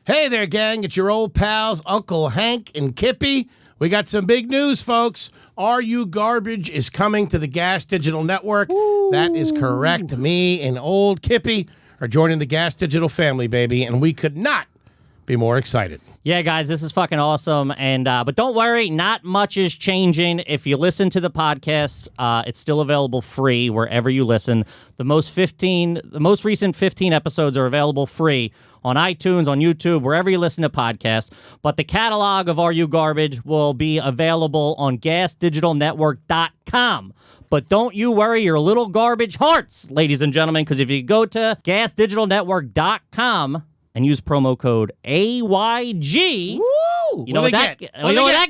Hey there, gang. It's your old pals, Uncle Hank and Kippy. We got some big news, folks. Are You Garbage is coming to the Gas Digital Network. Ooh. That is correct. Me and old Kippy are joining the Gas Digital family, baby, and we could not be more excited. Yeah, guys, this is fucking awesome. And but don't worry, not much is changing. If you listen to the podcast, it's still available free wherever you listen. The most recent 15 episodes are available free on iTunes, on YouTube, wherever you listen to podcasts. But the catalog of Are You Garbage will be available on gasdigitalnetwork.com. But don't you worry your little garbage hearts, ladies and gentlemen, because if you go to gasdigitalnetwork.com and use promo code AYG, Woo! You know what that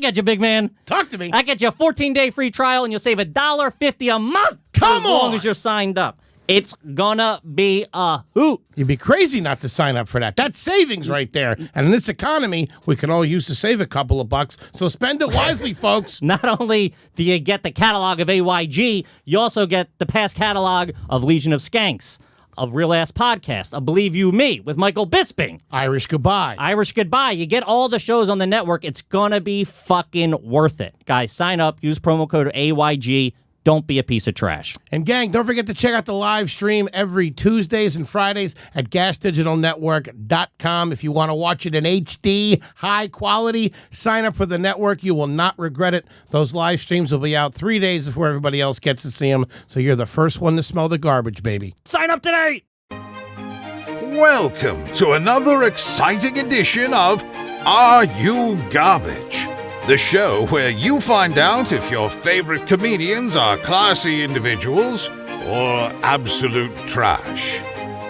gets you, big man? Talk to me. That gets you a 14-day free trial, and you'll save $1.50 a month. As long as you're signed up. It's gonna be a hoot. You'd be crazy not to sign up for that. That's savings right there. And in this economy, we can all use to save a couple of bucks. So spend it wisely, folks. Not only do you get the catalog of AYG, you also get the past catalog of Legion of Skanks, of Real Ass Podcast, of Believe You Me with Michael Bisping. Irish Goodbye. Irish Goodbye. You get all the shows on the network. It's gonna be fucking worth it. Guys, sign up. Use promo code AYG. Don't be a piece of trash. And gang, don't forget to check out the live stream every Tuesdays and Fridays at gasdigitalnetwork.com. If you want to watch it in HD, high quality, sign up for the network. You will not regret it. Those live streams will be out 3 days before everybody else gets to see them. So you're the first one to smell the garbage, baby. Sign up today! Welcome to another exciting edition of Are You Garbage? The show where you find out if your favorite comedians are classy individuals or absolute trash.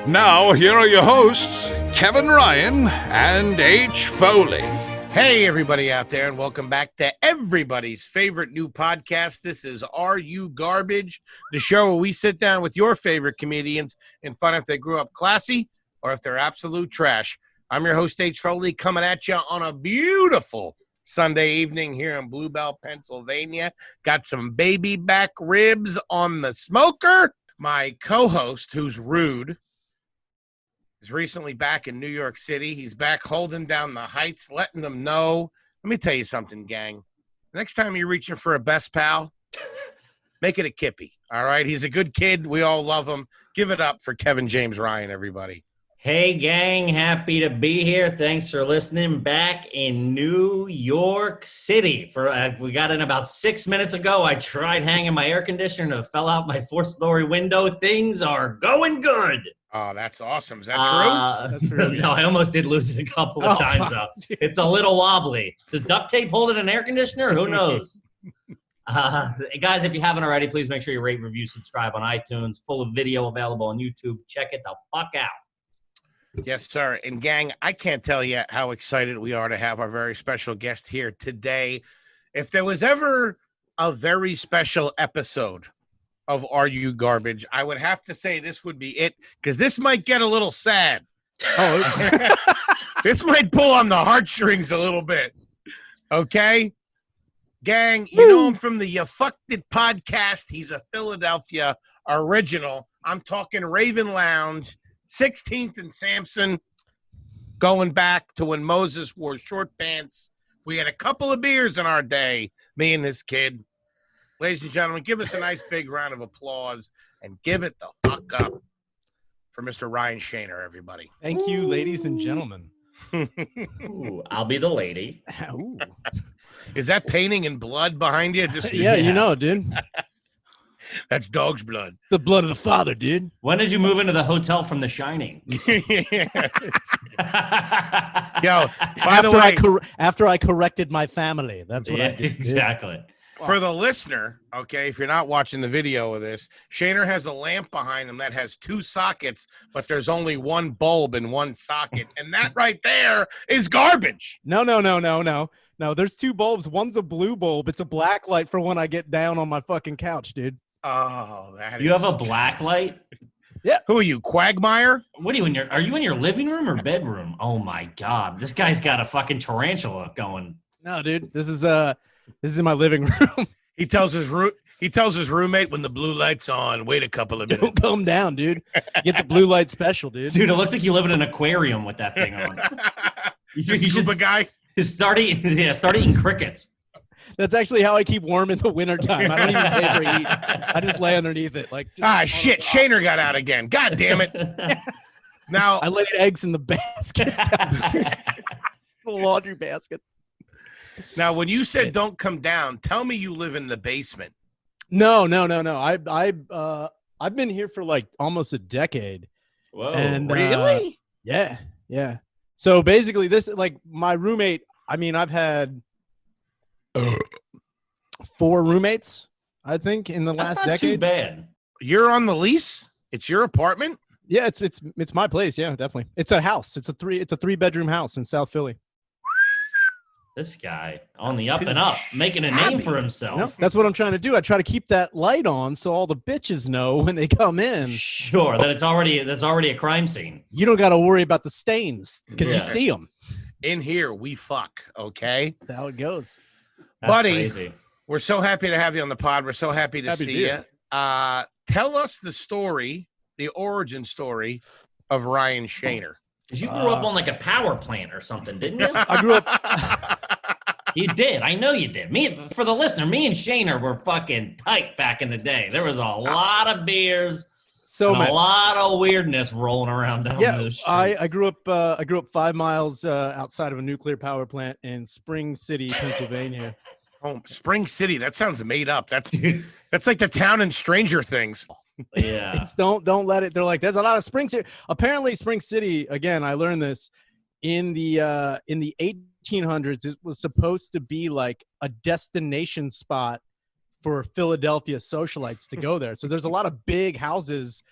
Now, here are your hosts, Kevin Ryan and H. Foley. Hey, everybody out there, and welcome back to everybody's favorite new podcast. This is Are You Garbage, the show where we sit down with your favorite comedians and find out if they grew up classy or if they're absolute trash. I'm your host, H. Foley, coming at you on a beautiful Sunday evening here in Bluebell, Pennsylvania. Got some baby back ribs on the smoker. My co-host, who's rude, is recently back in New York City. He's back holding down the heights, letting them know. Let me tell you something, gang. Next time you're reaching for a best pal, make it a Kippy, all right? He's a good kid. We all love him. Give it up for Kevin James Ryan, everybody. Hey, gang, happy to be here. Thanks for listening back in New York City. We got in about 6 minutes ago. I tried hanging my air conditioner and it fell out my 4th-story window. Things are going good. Oh, that's awesome. Is that true? That's really no, I almost did lose it a couple of times, though. It's a little wobbly. Does duct tape hold in an air conditioner? Who knows? Guys, if you haven't already, please make sure you rate, review, subscribe on iTunes. Full of video available on YouTube. Check it the fuck out. Yes, sir. And gang, I can't tell you how excited we are to have our very special guest here today. If there was ever a very special episode of Are You Garbage, I would have to say this would be it, because this might get a little sad. Oh, this might pull on the heartstrings a little bit. Okay? Gang, you know him from the You Fucked It podcast. He's a Philadelphia original. I'm talking Raven Lounge. 16th and Sampson, going back to when Moses wore short pants. We had a couple of beers in our day, me and this kid. Ladies and gentlemen, give us a nice big round of applause and give it the fuck up for Mr. Ryan Shaner, everybody. Thank you, ladies and gentlemen. Ooh, I'll be the lady. Ooh. Is that painting in blood behind you? Yeah, you know, dude. That's dog's blood. The blood of the father, dude. When did you move into the hotel from The Shining? Yo, by the way, after I corrected my family, that's what I did. Exactly. For the listener, okay, if you're not watching the video of this, Shaner has a lamp behind him that has 2 sockets, but there's only one bulb in one socket, and that right there is garbage. No. No, there's 2 bulbs. One's a blue bulb. It's a black light for when I get down on my fucking couch, dude. Oh, that you have a black light? Yeah. Who are you, Quagmire? What are you are you in your living room or bedroom? Oh my God, this guy's got a fucking tarantula going. No, dude, this is in my living room. He tells his roommate when the blue light's on, wait a couple of minutes. Calm down, dude. Get the blue light special, dude. Dude, it looks like you live in an aquarium with that thing on. The scuba guy. Start eating crickets. That's actually how I keep warm in the wintertime. I don't even pay for heat. I just lay underneath it. Like Shit, Shaner got out again. God damn it. Now I laid eggs in the basket. The laundry basket. Now, when you said don't come down, tell me you live in the basement. No. I've been here for like almost a decade. Whoa. And, Really? Yeah. So basically this, like my roommate, I mean, I've had 4 roommates, I think, in the last not decade. Too bad. You're on the lease? It's your apartment? Yeah, it's my place. Yeah, definitely. It's a house. It's a 3-bedroom house in South Philly. This guy on the up and up, making a name for himself. You know, that's what I'm trying to do. I try to keep that light on so all the bitches know when they come in. Sure, that's already a crime scene. You don't got to worry about the stains because you see them. In here, we fuck, okay? That's how it goes. That's Buddy, crazy. We're so happy to have you on the pod. We're so happy to see you. Tell us the story, the origin story of Ryan Shaner. Because you grew up on like a power plant or something, didn't you? I grew up. You did. I know you did. For the listener, me and Shaner were fucking tight back in the day. There was a lot of beers, a lot of weirdness rolling around down those streets. I grew up 5 miles outside of a nuclear power plant in Spring City, Pennsylvania. Oh, Spring City. That sounds made up. That's like the town in Stranger Things. Yeah. Don't let it. They're like, there's a lot of Spring City. Apparently, Spring City. Again, I learned this in the 1800s. It was supposed to be like a destination spot for Philadelphia socialites to go there. So there's a lot of big houses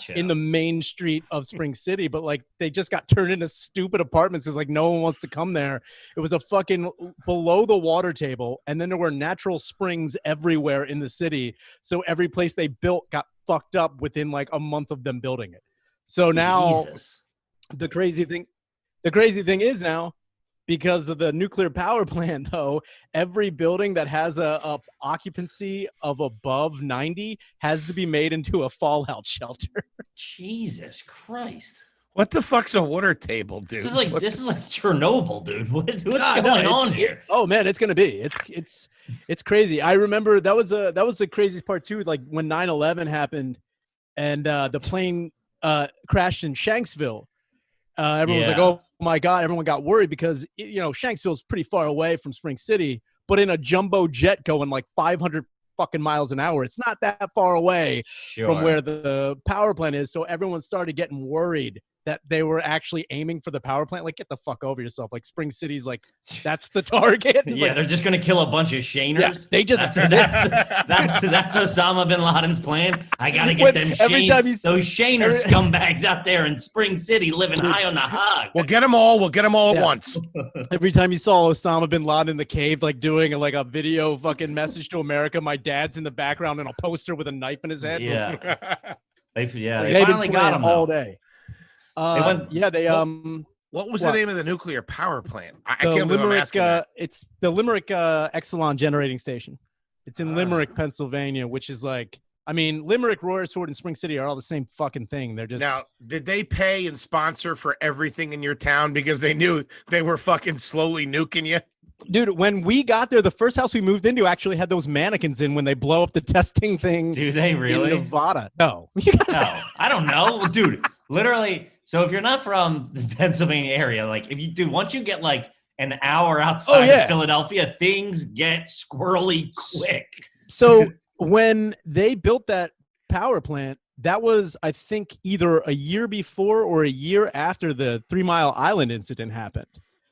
in the main street of Spring City, but like they just got turned into stupid apartments because like no one wants to come there. It was a fucking below the water table, and then there were natural springs everywhere in the city. So every place they built got fucked up within like a month of them building it. So now the crazy thing is now, because of the nuclear power plant, though, every building that has a occupancy of above 90 has to be made into a fallout shelter. Jesus Christ. What the fuck's a water table, dude? This is like Chernobyl, dude. What's going on here? Oh man, it's gonna be. It's crazy. I remember that was the craziest part too. Like when 9/11 happened, and the plane crashed in Shanksville. Everyone was like, "Oh my God!" Everyone got worried because Shanksville's pretty far away from Spring City, but in a jumbo jet going like 500 fucking miles an hour, it's not that far away from where the power plant is. So everyone started getting worried that they were actually aiming for the power plant. Like, get the fuck over yourself. Like, Spring City's like, that's the target. Yeah, like, they're just gonna kill a bunch of Shaners. Yeah, they just that's Osama bin Laden's plan. I gotta get those Shaner scumbags out there in Spring City living high on the hog. We'll get them all. We'll get them all at once. Every time you saw Osama bin Laden in the cave, like doing like a video fucking message to America, my dad's in the background and a poster with a knife in his head. Yeah, they finally got him all day. What was the name of the nuclear power plant? I can't believe I'm asking that. It's the Limerick Exelon generating station. It's in Limerick, Pennsylvania, which is like, I mean, Limerick, Royersford, and Spring City are all the same fucking thing. They're just now. Did they pay and sponsor for everything in your town because they knew they were fucking slowly nuking you? Dude, when we got there, the first house we moved into actually had those mannequins in when they blow up the testing thing. Do they really? In Nevada. No. No, I don't know. Dude, literally. So if you're not from the Pennsylvania area, like once you get like an hour outside of Philadelphia, things get squirrely quick. So when they built that power plant, that was, I think, either a year before or a year after the 3 Mile Island incident happened.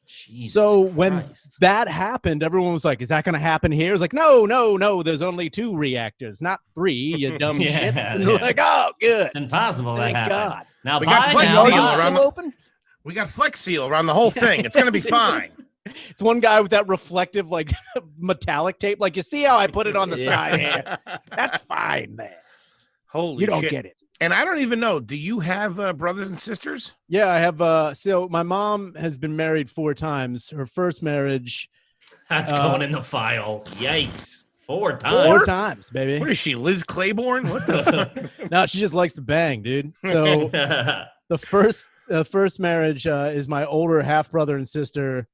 Jesus when that happened, everyone was like, is that going to happen here? It was like, no. There's only 2 reactors, not 3, you dumb shits. And they're like, oh, good. It's impossible Thank that happened. God. Now, we got Flex Seal around open? We got Flex Seal around the whole thing. It's going to be fine. It's one guy with that reflective, like, metallic tape. Like, you see how I put it on the side here? That's fine, man. Holy shit. You don't get it. And I don't even know. Do you have brothers and sisters? Yeah, I have. So my mom has been married 4 times. Her first marriage. That's going in the file. Yikes. 4 times. 4 times, baby. What is she, Liz Claiborne? What the fuck? No, she just likes to bang, dude. So the The first marriage is my older half brother and sister.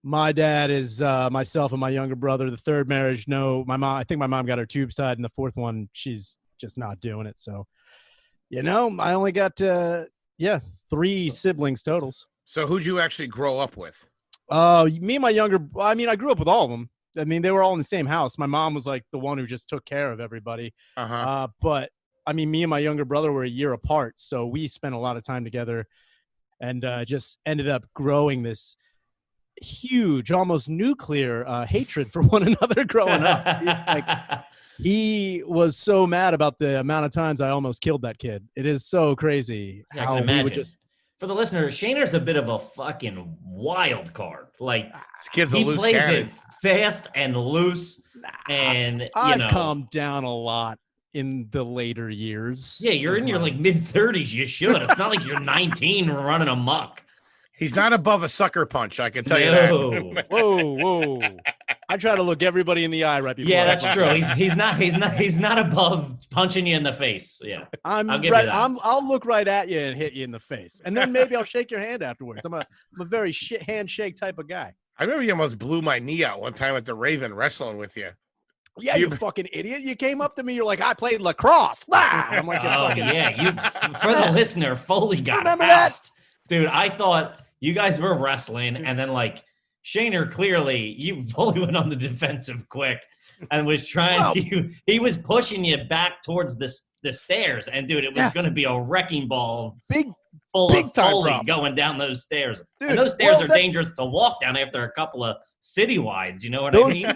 My dad is myself and my younger brother. The third marriage, no, my mom. I think my mom got her tubes tied, and the fourth one, she's just not doing it. So, I only got 3 siblings totals. So who'd you actually grow up with? Me and my younger. I mean, I grew up with all of them. I mean, they were all in the same house. My mom was like the one who just took care of everybody. But I mean, me and my younger brother were a year apart, so we spent a lot of time together, and just ended up growing this huge, almost nuclear hatred for one another growing up. He was so mad about the amount of times I almost killed that kid. It is so crazy how we would just. For the listeners, Shaner's a bit of a fucking wild card. Like, this kid's he a loose plays cannon. it fast and loose, and I've calmed down a lot in the later years. Yeah, you're in your like mid-30s. You should. It's not like you're 19 running amok. He's not above a sucker punch, I can tell you that. Whoa. I try to look everybody in the eye right before. Yeah, that's true. He's not above punching you in the face. Yeah. I'll give you that. I'll look right at you and hit you in the face. And then maybe I'll shake your hand afterwards. I'm a very handshake type of guy. I remember you almost blew my knee out one time at the Raven wrestling with you. Yeah, you fucking idiot. You came up to me. You're like, I played lacrosse. I'm like, for the listener, Foley got remember asked. Dude, I thought you guys were wrestling, and then like Shaner clearly, Foley went on the defensive quick and was trying he was pushing you back towards the stairs, and dude, it was going to be a wrecking ball. Big of Foley problem. Going down those stairs. Dude, and those stairs are dangerous to walk down after a couple of citywides. You know what I mean?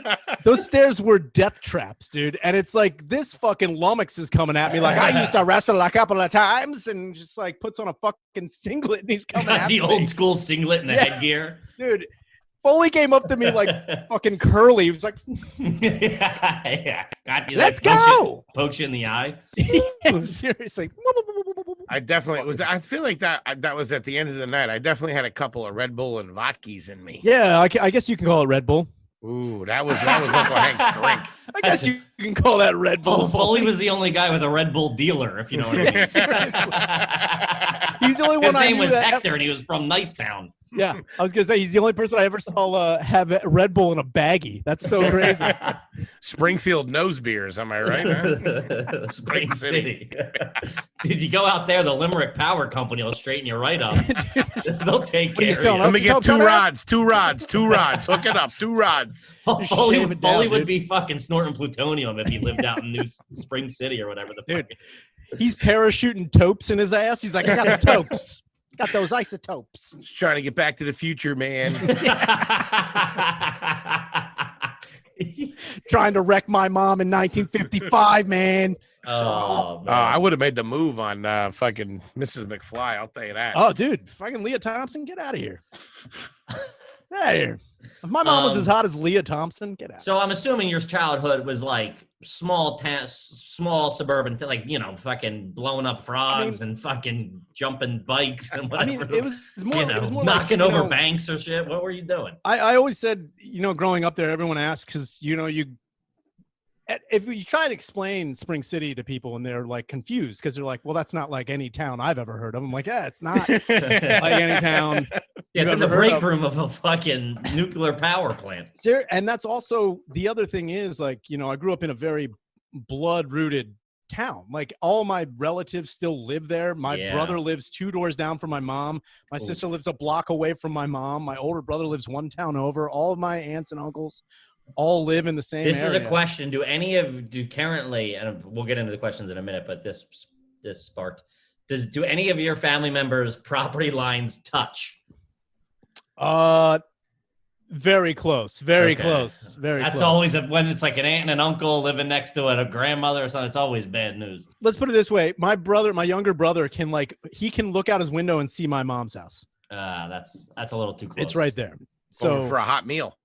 Those stairs were death traps, dude. And it's like this fucking lummox is coming at me like I used to wrestle a couple of times, and just like puts on a fucking singlet and he's coming at the me. old school singlet and the headgear. Dude, Foley came up to me like fucking Curly. He was like, let's go. Pokes you in the eye. Seriously. I definitely was. I feel like that was at the end of the night. I definitely had a couple of Red Bull and vodkas in me. Yeah, I guess you can call it Red Bull. Ooh, that was Uncle Hank's drink. I guess you can call that Red Bull. Foley was the only guy with a Red Bull dealer, if you know what I mean. Seriously. He's the only one. His name was Hector, and he was from Nicetown. Yeah, I was gonna say he's the only person I ever saw have Red Bull in a baggie. That's so crazy. Springfield nose beers, am I right? Huh? Spring City. Did you go out there? The Limerick Power Company will straighten you right up. They'll take care of you. Let me get two rods. Hook it up, 2 rods. Foley would be fucking snorting plutonium if he lived out in New Spring City or whatever the fuck. He's parachuting topes in his ass. He's like, I got the topes. Got those isotopes. Just trying to get back to the future, man. Trying to wreck my mom in 1955, man. Oh, man. I would have made the move on fucking Mrs. McFly. I'll tell you that. Oh, dude. Fucking Leah Thompson, get out of here. Get out of here. If my mom was as hot as Leah Thompson, get out. So I'm assuming your childhood was like small suburban, like, fucking blowing up frogs and fucking jumping bikes and whatever. I mean, it was more knocking like, over banks or shit. What were you doing? I always said, growing up there, everyone asks because, if you try to explain Spring City to people and they're like confused because they're like, well, that's not like any town I've ever heard of. I'm like, yeah, it's not like any town. Yeah, it's in the break room of a fucking nuclear power plant. And that's also the other thing is like, I grew up in a very blood rooted town. Like all my relatives still live there. My brother lives 2 doors down from my mom. My sister lives a block away from my mom. My older brother lives 1 town over. All of my aunts and uncles all live in the same area. This is a question. Do currently, and we'll get into the questions in a minute, but this sparked, do any of your family members' property lines touch? Very close. Very close. That's always when it's like an aunt and an uncle living next to a grandmother or something. It's always bad news. Let's put it this way. My younger brother can look out his window and see my mom's house. That's a little too close. It's right there. So for a hot meal.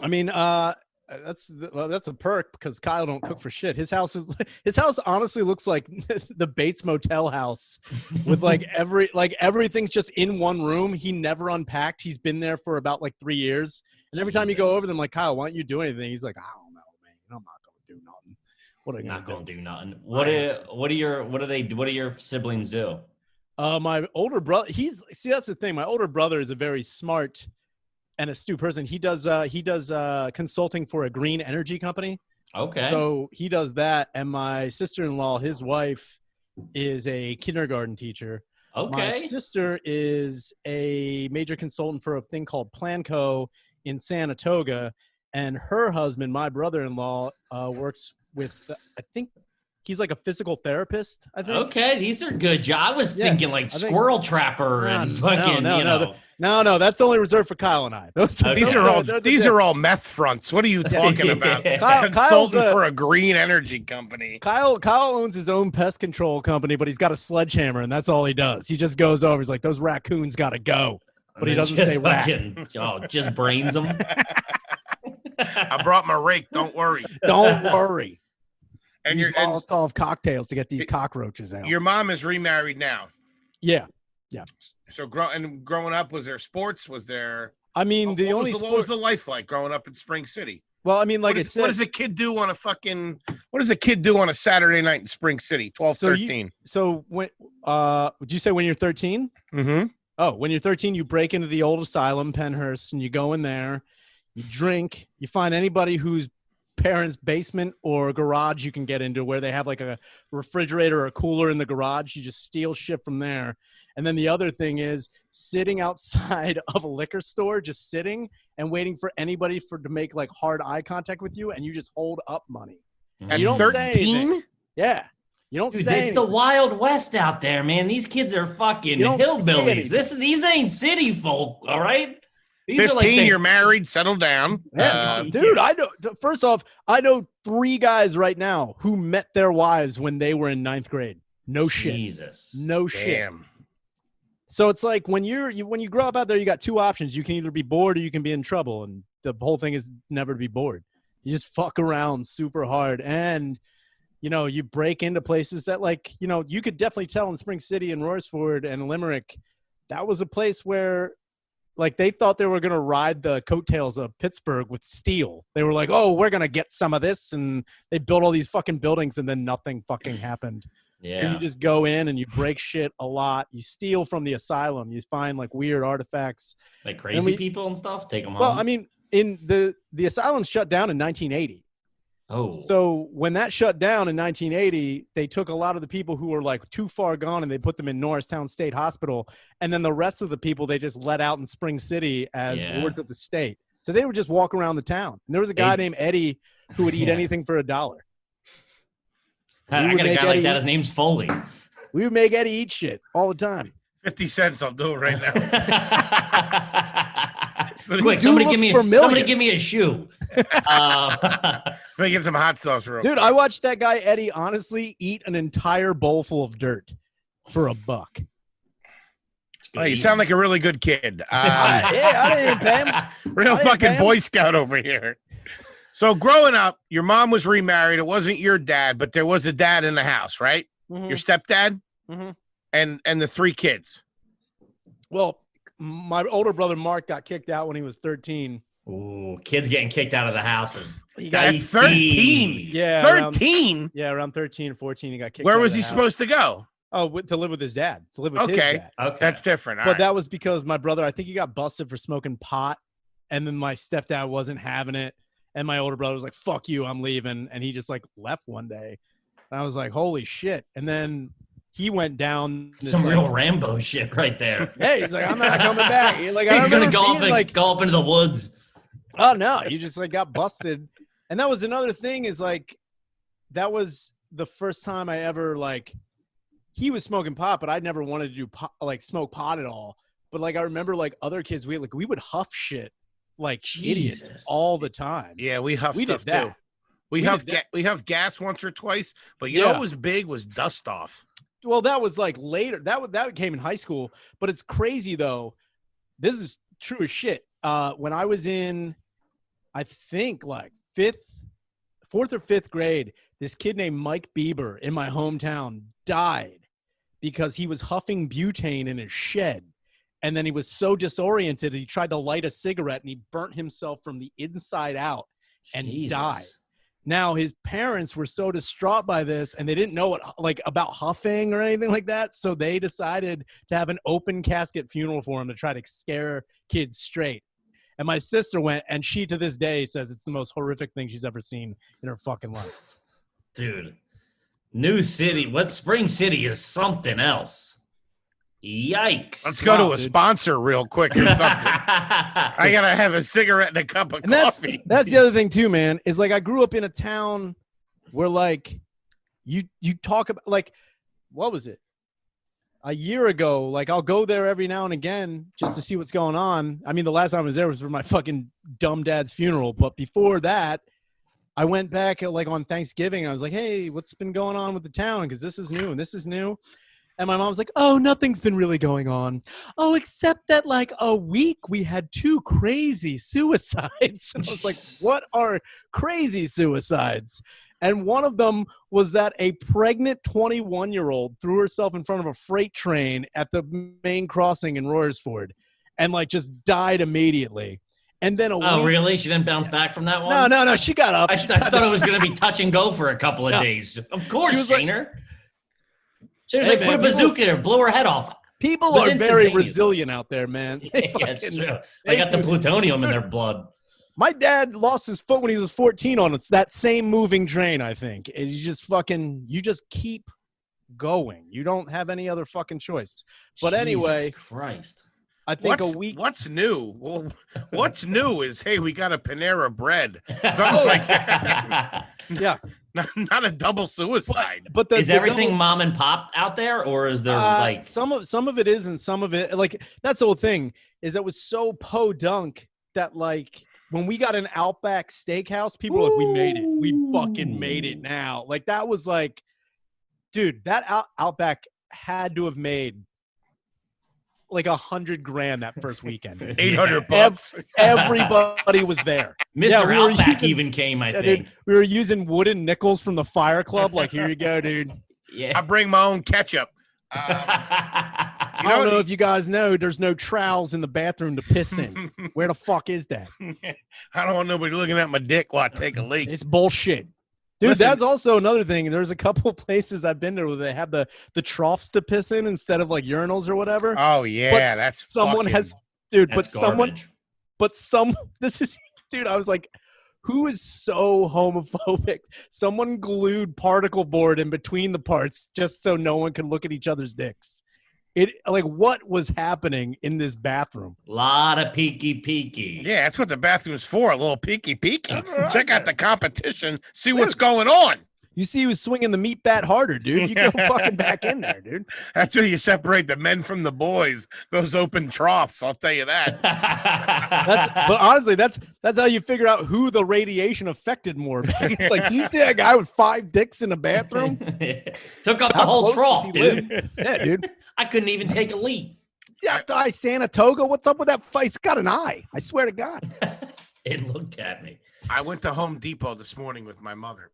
I mean, that's a perk because Kyle don't cook for shit. His house honestly looks like the Bates Motel house with everything's just in one room. He never unpacked. He's been there for about 3 years. And every time you go over them, like, Kyle, why don't you do anything? He's like, I don't know, man. I'm not going to do nothing. What are you not going to do nothing? What do your siblings do? My older brother, that's the thing. My older brother is a very smart and astute person. He does consulting for a green energy company. Okay. So he does that. And my sister-in-law, his wife, is a kindergarten teacher. Okay. My sister is a major consultant for a thing called Planco in Saratoga. And her husband, my brother-in-law, works with, I think he's like a physical therapist, I think. Okay, these are good jobs. I was thinking like squirrel trapper and fucking, No, that's only reserved for Kyle and I. These are all meth fronts. What are you talking about? Consultant for a green energy company. Kyle owns his own pest control company, but he's got a sledgehammer, and that's all he does. He just goes over. He's like, those raccoons got to go. But he doesn't say rat. Just brains them. I brought my rake. Don't worry. Don't worry. And use Molotov cocktails to get these cockroaches out. Your mom is remarried now. Yeah. So growing up, was there sports? Was there? I mean, what was the life like growing up in Spring City? Well, I mean, like what does a kid do on a Saturday night in Spring City? 12, 13. So when would you say when you're 13? Mm-hmm. Oh, when you're 13, you break into the old asylum, Pennhurst, and you go in there, you drink, you find anybody whose parents' basement or garage you can get into where they have like a refrigerator or a cooler in the garage. You just steal shit from there. And then the other thing is sitting outside of a liquor store, just sitting and waiting for anybody to make like hard eye contact with you, and you just hold up money. And you don't 13? Say anything. Yeah. You don't Dude, say it's the Wild West out there, man. These kids are fucking hillbillies. These ain't city folk, all right? These 15, are like you're married, settle down. Yeah, dude, I know. First off, I know 3 guys right now who met their wives when they were in 9th grade. No shit. Jesus. No shit. So it's like when you grow up out there, you got 2 options. You can either be bored or you can be in trouble. And the whole thing is never to be bored. You just fuck around super hard. And, you break into places that you could definitely tell in Spring City and Royersford and Limerick, that was a place where they thought they were going to ride the coattails of Pittsburgh with steel. They were like, oh, we're going to get some of this. And they built all these fucking buildings and then nothing fucking happened. Yeah. So you just go in and you break shit a lot. You steal from the asylum. You find weird artifacts. Like crazy people and stuff? Take them home? Well, I mean, in the asylum shut down in 1980. Oh. So when that shut down in 1980, they took a lot of the people who were too far gone and they put them in Norristown State Hospital. And then the rest of the people they just let out in Spring City as wards of the state. So they would just walk around the town. And there was a guy named Eddie who would eat anything for $1. I got a guy like that. His name's Foley. We would make Eddie eat shit all the time. 50 cents. I'll do it right now. Quick, somebody give me a shoe. Let me get some hot sauce real quick. Dude, I watched that guy Eddie honestly eat an entire bowl full of dirt for $1. Oh, you sound like a really good kid. I didn't pay him. Real fucking Boy Scout over here. So growing up, your mom was remarried. It wasn't your dad, but there was a dad in the house, right? Mm-hmm. Your stepdad? Mm-hmm. And the 3 kids. Well, my older brother Mark got kicked out when he was 13. Ooh, kids getting kicked out of the house. He got 13. Yeah. 13? Around 13 or 14, he got kicked Where out was of the he house. supposed to go? Oh, to live with his dad. To live with his dad. Okay. That's different. But that was because my brother, I think he got busted for smoking pot. And then my stepdad wasn't having it. And my older brother was like, fuck you, I'm leaving. And he just left one day. And I was like, holy shit. And then he went down. Some real Rambo shit right there. Hey, he's like, I'm not coming back. He's going to go up into the woods. Oh, no. He just got busted. And that was another thing is that was the first time I ever he was smoking pot, but I never wanted to do pot, smoke pot at all. But I remember other kids, we would huff shit idiots all the time. Yeah, we huff stuff did that. too. We huff gas once or twice, but you know what was big was dust off. Well, that was later. That came in high school, but it's crazy though. This is true as shit. When I was in, I think 4th or 5th grade, this kid named Mike Bieber in my hometown died because he was huffing butane in his shed. And then he was so disoriented, he tried to light a cigarette and he burnt himself from the inside out and died. Now his parents were so distraught by this, and they didn't know what about huffing or anything like that. So they decided to have an open casket funeral for him to try to scare kids straight. And my sister went, and she to this day says it's the most horrific thing she's ever seen in her fucking life. Dude, New City, what Spring City is something else. Yikes. Let's go to a sponsor real quick or something. I got to have a cigarette and a cup of coffee. That's the other thing too, man, is like I grew up in a town where like you talk about like, what was it? A year ago, like I'll go there every now and again just to see what's going on. I mean, the last time I was there was for my fucking dumb dad's funeral. But before that, I went back like on Thanksgiving. I was like, hey, what's been going on with the town? Because this is new and this is new. And my mom's like, oh, nothing's been really going on. Oh, except that like a week we had 2 crazy suicides. And I was like, what are crazy suicides? And one of them was that a pregnant 21-year-old threw herself in front of a freight train at the main crossing in Royersford and like just died immediately. And then really? She didn't bounce back from that one? No. She got up. I thought it was going to be touch and go for a couple of days. Of course, Shaner. She was put a bazooka in her, blow her head off. People are very resilient out there, man. It's true. They got the plutonium in their blood. My dad lost his foot when he was 14 on that same moving train, I think. And you just keep going. You don't have any other fucking choice. But anyway, Jesus Christ. I think what's new? Well, what's new is, hey, we got a Panera Bread. Something like that. Yeah. Not a double suicide. But is everything mom and pop out there, or is there like some of it is, and some of it like that's the whole thing is that was so podunk that like when we got an Outback Steakhouse, people were like, we made it. We fucking made it now. Like that was like, dude, that Outback had to have made like $100,000 that first weekend. $800. Everybody was there. Mr. Outback even came, I think. Dude, we were using wooden nickels from the Fire Club. Like, here you go, dude. Yeah. I bring my own ketchup. I don't know if you guys know, there's no trowels in the bathroom to piss in. Where the fuck is that? I don't want nobody looking at my dick while I take a leak. It's bullshit. Dude, listen, that's also another thing. There's a couple of places I've been there where they have the troughs to piss in instead of like urinals or whatever. Oh yeah, that's someone fucking, has, dude. That's garbage. This is, dude. I was like, who is so homophobic? Someone glued particle board in between the parts just so no one could look at each other's dicks. What was happening in this bathroom? Lot of peeky. Yeah, that's what the bathroom's for. A little peeky. Check out the competition. See what's going on. You see who's swinging the meat bat harder, dude. You go fucking back in there, dude. That's where you separate the men from the boys. Those open troughs, I'll tell you that. But honestly, that's how you figure out who the radiation affected more. Like, do you see that guy with 5 dicks in the bathroom? Took up the whole trough, dude. Yeah, dude. I couldn't even take a leak. Yeah, Sanatoga. What's up with that fight? It's got an eye. I swear to God. It looked at me. I went to Home Depot this morning with my mother.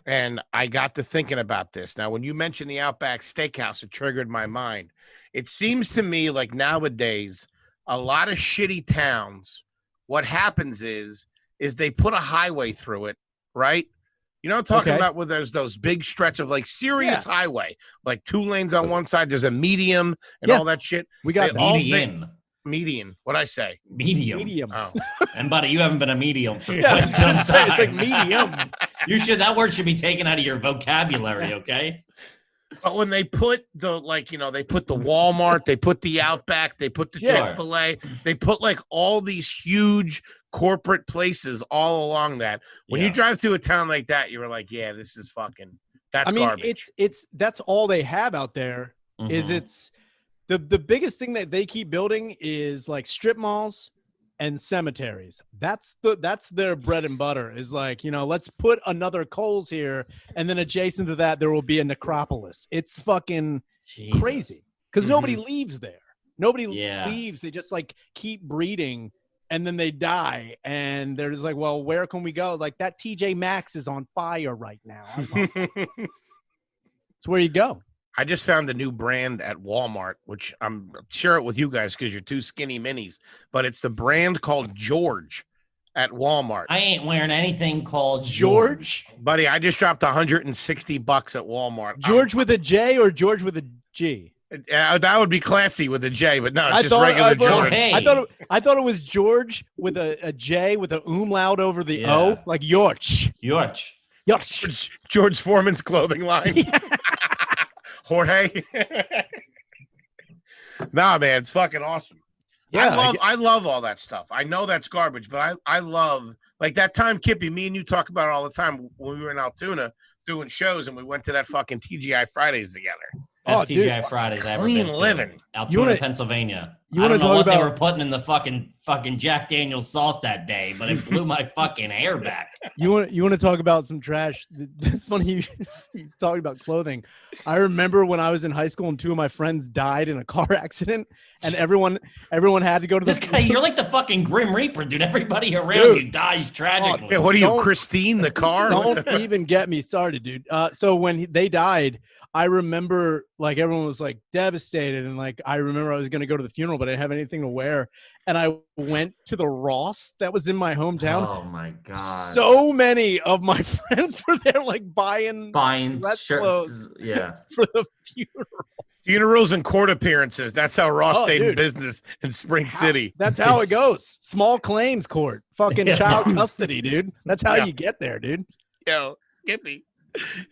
And I got to thinking about this. Now, when you mentioned the Outback Steakhouse, it triggered my mind. It seems to me like nowadays, a lot of shitty towns, what happens is they put a highway through it, right? You know what I'm talking about? Where there's those big stretch of like serious highway, like 2 lanes on one side, there's a medium and all that shit. We got median. What'd I say? Medium. Oh. And buddy, you haven't been a medium for quite some time. It's like medium. That word should be taken out of your vocabulary, okay? But when they put they put the Walmart, they put the Outback, they put the Chick-fil-A, they put like all these huge corporate places all along that. When you drive through a town like that, you were like, yeah, this is fucking, that's garbage. It's that's all they have out there. Is it's the biggest thing that they keep building is like strip malls and cemeteries. That's their bread and butter, is like, let's put another Kohl's here, and then adjacent to that there will be a necropolis. It's fucking crazy because nobody leaves there. Nobody leaves. They just like keep breeding, and then they die, and they're just like, well, where can we go? Like, that TJ Maxx is on fire right now. It's where you go. I just found a new brand at Walmart, which I'm share it with you guys because you're 2 skinny minis, but it's the brand called George. at Walmart. I ain't wearing anything called George? Buddy, I just dropped $160 at Walmart. George with a J or George with a G? That would be classy with a J, but no, it's I just thought- regular I thought- George. Hey. I thought it was George with a J with a umlaut over the Yeah. O, like George. George. George Foreman's clothing line. Jorge. Nah, man, it's fucking awesome. Yeah, I love all that stuff. I know that's garbage, but I love, like that time, Kippy, me and you talk about it all the time when we were in Altoona doing shows and we went to that fucking TGI Fridays together. Best dude. TGI Fridays I ever Clean been to. living. Altoona, Pennsylvania. you I wanna don't know talk what they about- were putting in the fucking Jack Daniel's sauce that day, but it blew my fucking hair back. You want to talk about some trash? It's funny you talking about clothing. I remember when I was in high school and two of my friends died in a car accident, and everyone had to go to the. This guy, you're like the fucking Grim Reaper, dude. Everybody around Dude. you dies tragically. Yeah, what are you, Don't- Christine, the car? Don't even get me started, dude. So when they died, I remember like everyone was like devastated, and like I remember I was gonna go to the funeral, but I didn't have anything to wear, and I went to the Ross that was in my hometown. Oh my god! So many of my friends were there, like buying dress shirts, clothes. yeah. for the funeral. Funerals and court appearances. That's how Ross Oh, stayed in dude. business in Spring City. That's how it goes. Small claims court, fucking Yeah. child custody, dude. That's how Yeah. you get there, dude. Yo, Skippy,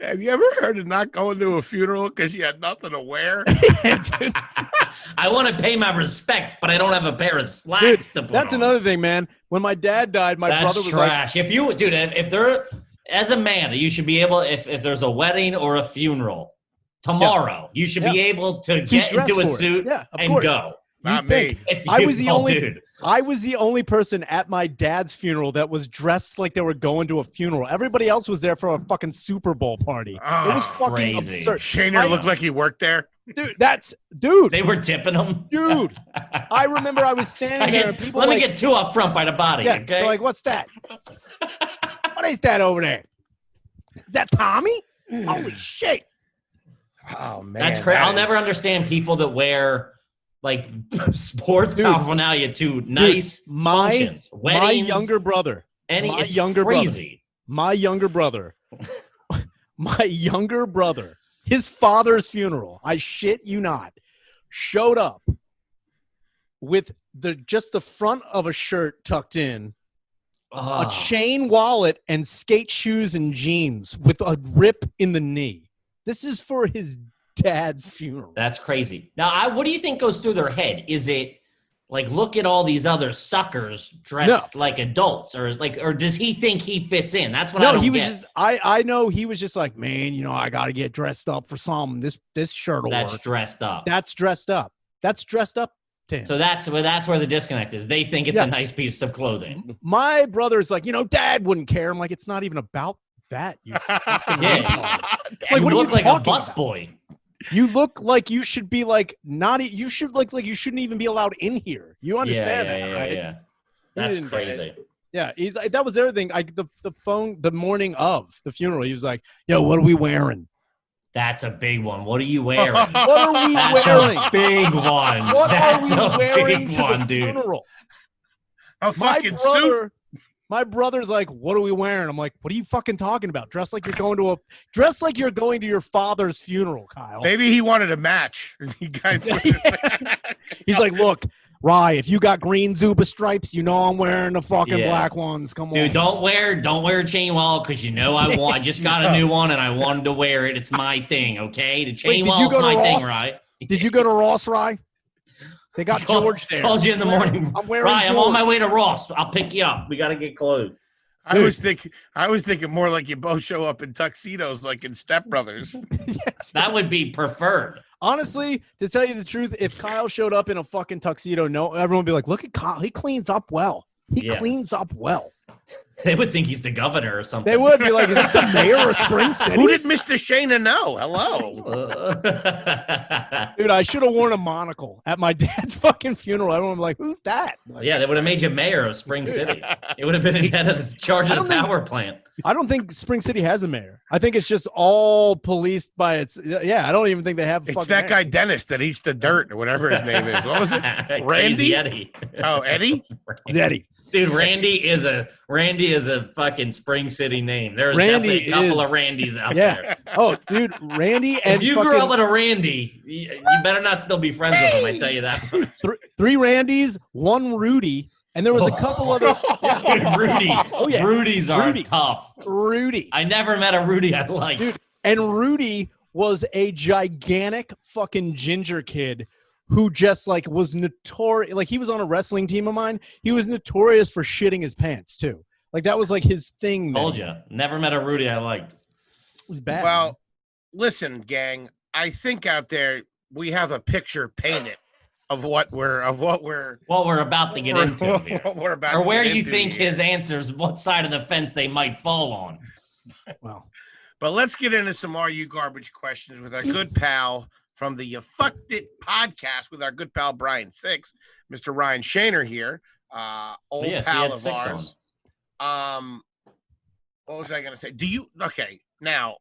have you ever heard of not going to a funeral because you had nothing to wear? Dude, I want to pay my respects, but I don't have a pair of slacks dude, to put that's on. another thing, man. When my dad died, my That's brother was like, trash. If you, dude, if there, as a man, you should be able, if there's a wedding or a funeral tomorrow, you should be able to get dressed into a for it. suit Yeah, of and course. go. Not You'd think. me. If I you- was the oh, only- dude. I was the only person at my dad's funeral that was dressed like they were going to a funeral. Everybody else was there for a fucking Super Bowl party. It was Oh, fucking crazy. absurd. Shaner I- looked like he worked there. Dude, They were tipping them. dude. I remember I was standing there and people let like, me get two up front by the body, yeah, okay? they're like, what's that? What is that over there? Is that Tommy? Holy shit. Oh man, That's crazy. that I'll never is- understand people that wear like sports Dude. paraphernalia to nice my functions, my weddings, younger brother, any. my It's younger brother. crazy. my younger brother, his father's funeral, I shit you not, showed up with just the front of a shirt tucked in, Oh, a chain wallet, and skate shoes and jeans with a rip in the knee. This is for his dad's funeral. that's crazy. Now, what do you think goes through their head? Is it like, look at all these other suckers dressed like adults, or does he think he fits in? That's what I No, don't he was get. just. I know he was just like, man, I got to get dressed up for something. This shirt will That's work. dressed up. That's dressed up. That's dressed up to him. So that's where the disconnect is. They think it's Yeah. a nice piece of clothing. My brother's like, Dad wouldn't care. I'm like, it's not even about that. You fucking Yeah. retard. Like, what you are you look like a talking bus about? boy. You look like you should be like not. You should look like you shouldn't even be allowed in here. You understand that, right? Yeah. That's didn't get it. crazy. Yeah, he's like, that was everything. The morning of the funeral, he was like, "Yo, what are we wearing? That's a big one. What are you wearing? What are we That's wearing? a big one. What That's are a we wearing big to one, the dude. funeral?" A My fucking suit. brother, my brother's like, "What are we wearing?" I'm like, "What are you fucking talking about? Dress like you're going to your father's funeral, Kyle." Maybe he wanted a match. You guys. He's like, "Look, Rye, if you got green Zuba stripes, I'm wearing the fucking Yeah. black ones. Come on, Dude, don't wear a chain wallet because I just got a new one and I wanted to wear it. It's my thing, okay? The chain Wait, did you wallet's go to my thing, Ross? right? Did you go to Ross, Rye? They got George there. Called you in the morning. I'm wearing Right, I'm on my George. way to Ross. I'll pick you up. We got to get clothes. I was thinking more like you both show up in tuxedos, like in Step Brothers. Yes. That would be preferred. Honestly, to tell you the truth, if Kyle showed up in a fucking tuxedo, everyone would be like, "Look at Kyle. He cleans up well. He Yeah. cleans up well." They would think he's the governor or something. They would be like, "Is that the mayor of Spring City?" Who did Mr. Shana know? Hello. Dude, I should have worn a monocle at my dad's fucking funeral. Everyone would be like, "Who's that?" Like, Yeah, they would have made you mayor of Spring City. It would have been head of the charge I of don't the think- power plant. I don't think Spring City has a mayor. I think it's just all policed by its. Yeah, I don't even think they have. A It's fucking that mayor. guy Dennis that eats the dirt or whatever his name is. What was it? Crazy Randy? Eddie. Oh, Eddie? It's Eddie. Dude, Randy is a fucking Spring City name. There's Randy definitely a couple is- of Randys out Yeah. there. Oh, dude, Randy and If you fucking grew up with a Randy, you better not still be friends with him. I tell you that. three Randys, one Rudy, and there was a couple other. Dude, Rudy. Oh, yeah. Rudy's are Rudy. tough. Rudy. I never met a Rudy I liked. Dude, and Rudy was a gigantic fucking ginger kid who just like was notorious. Like he was on a wrestling team of mine. He was notorious for shitting his pants too. Like that was like his thing. Told you. Never met a Rudy I liked. It was bad. Well, listen, gang. I think out there we have a picture painted of what we're What we're about to get into here. what we're about Or to where get you into think here. his answers, what side of the fence they might fall on. Well, But let's get into some Are You Garbage questions with our good pal from the You Fucked It podcast with our good pal Brian Six, Mr. Ryan Shaner here, old Yes, we pal had of six ours. What was I going to say? Do you now?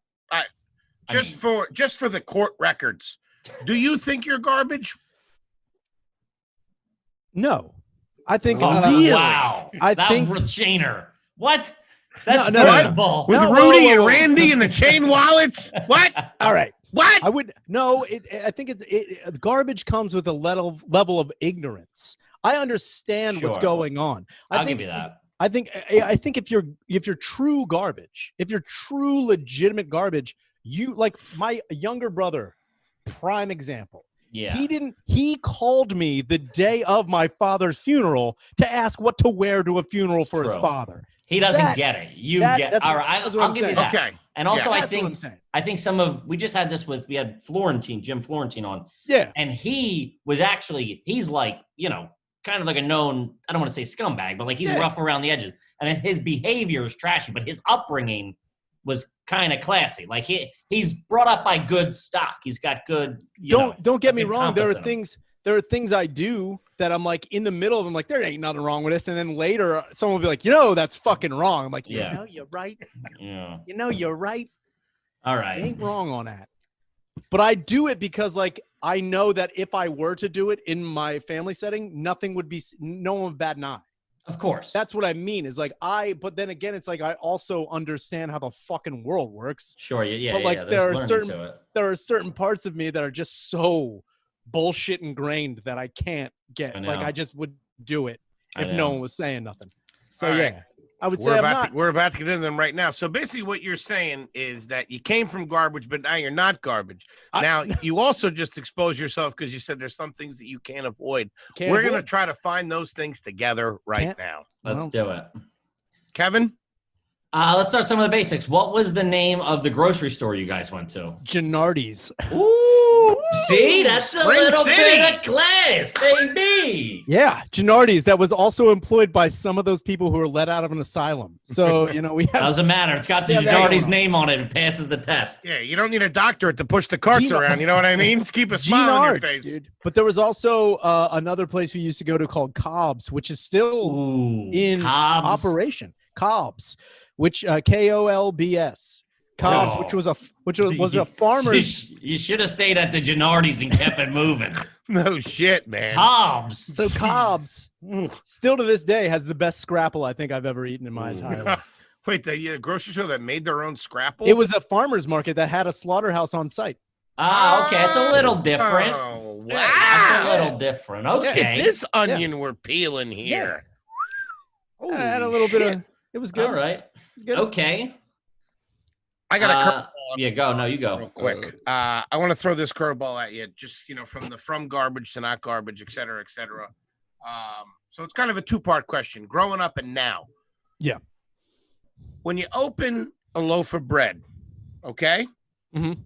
Just for the court records, do you think you're garbage? no, I think. Wow. I that think- Shaner. What? That's No, first no. of all. With No, Rudy whoa, and whoa. Randy and the chain wallets? What? All right. What? I would no. I think garbage comes with a level of ignorance. I understand what's Sure. going on. I'll give you that. I think if you're true garbage, if you're true legitimate garbage, you like my younger brother, prime example. Yeah. He called me the day of my father's funeral to ask what to wear to a funeral for his True. father. He doesn't That- get it. You that- get that's all what- right. that's what I'll I'm give you saying. that. Okay. And also, Yeah. I That's what I'm think saying. we just had this we had Jim Florentine on, Yeah. and he's like, kind of like a known, I don't want to say scumbag, but like he's Yeah. rough around the edges, and his behavior is trashy, but his upbringing was kind of classy. Like he's brought up by good stock. He's got good. Don't get me good wrong. compass in him. There are things I do that I'm like in the middle of them, like there ain't nothing wrong with this, and then later someone will be like, that's fucking wrong. I'm like, Yeah. you're right. Yeah. You're right. All I right. ain't wrong on that. But I do it because like I know that if I were to do it in my family setting, no one would bat an eye. Of course. That's what I mean is like but then again, it's like I also understand how the fucking world works. sure. Yeah. but, like, There's there are learning certain- to it. There are certain parts of me that are just so bullshit ingrained that I can't get. I Like know. I just would do it I if know. no one was saying nothing. So All yeah, right. I would say I'm not. We're about to get into them right now. So basically what you're saying is that you came from garbage, but now you're not garbage. Now you also just exposed yourself because you said there's some things that you can't avoid. Can't We're avoid. going to try to find those things together right Can't- now. Let's Well- do it. Kevin? Let's start some of the basics. What was the name of the grocery store you guys went to? Gennardi's. Ooh, see, that's a Spring little City. bit of class, baby. Yeah, Gennardi's that was also employed by some of those people who were let out of an asylum. So we have Doesn't matter. It's got the Yeah, Gennardi's that- name on it. It passes the test. Yeah, you don't need a doctorate to push the carts Gino- around. You know what I mean? Just keep a smile on your Gennardi's, face. dude. But there was also another place we used to go to called Cobb's, which is still Ooh, in Cobb's. operation. Cobb's, which KOLBS. Cobb's, Oh. which was a farmer's. You should have stayed at the Gennardi's and kept it moving. No shit, man. Cobb's. So Cobb's still to this day has the best scrapple I think I've ever eaten in my entire life. Wait, the grocery store that made their own scrapple? It was a farmer's market that had a slaughterhouse on site. Okay. It's a little different. Oh, wow. That's a little different. Look Okay. at this onion we're peeling here. I had a Holy little bit shit. of. It was good. All right. It was good. Okay. I got a curveball Yeah, go. No, you real go. quick. I want to throw this curveball at you, just from garbage to not garbage, et cetera, et cetera. So it's kind of a two-part question: growing up and now. Yeah. When you open a loaf of bread, okay, Mhm.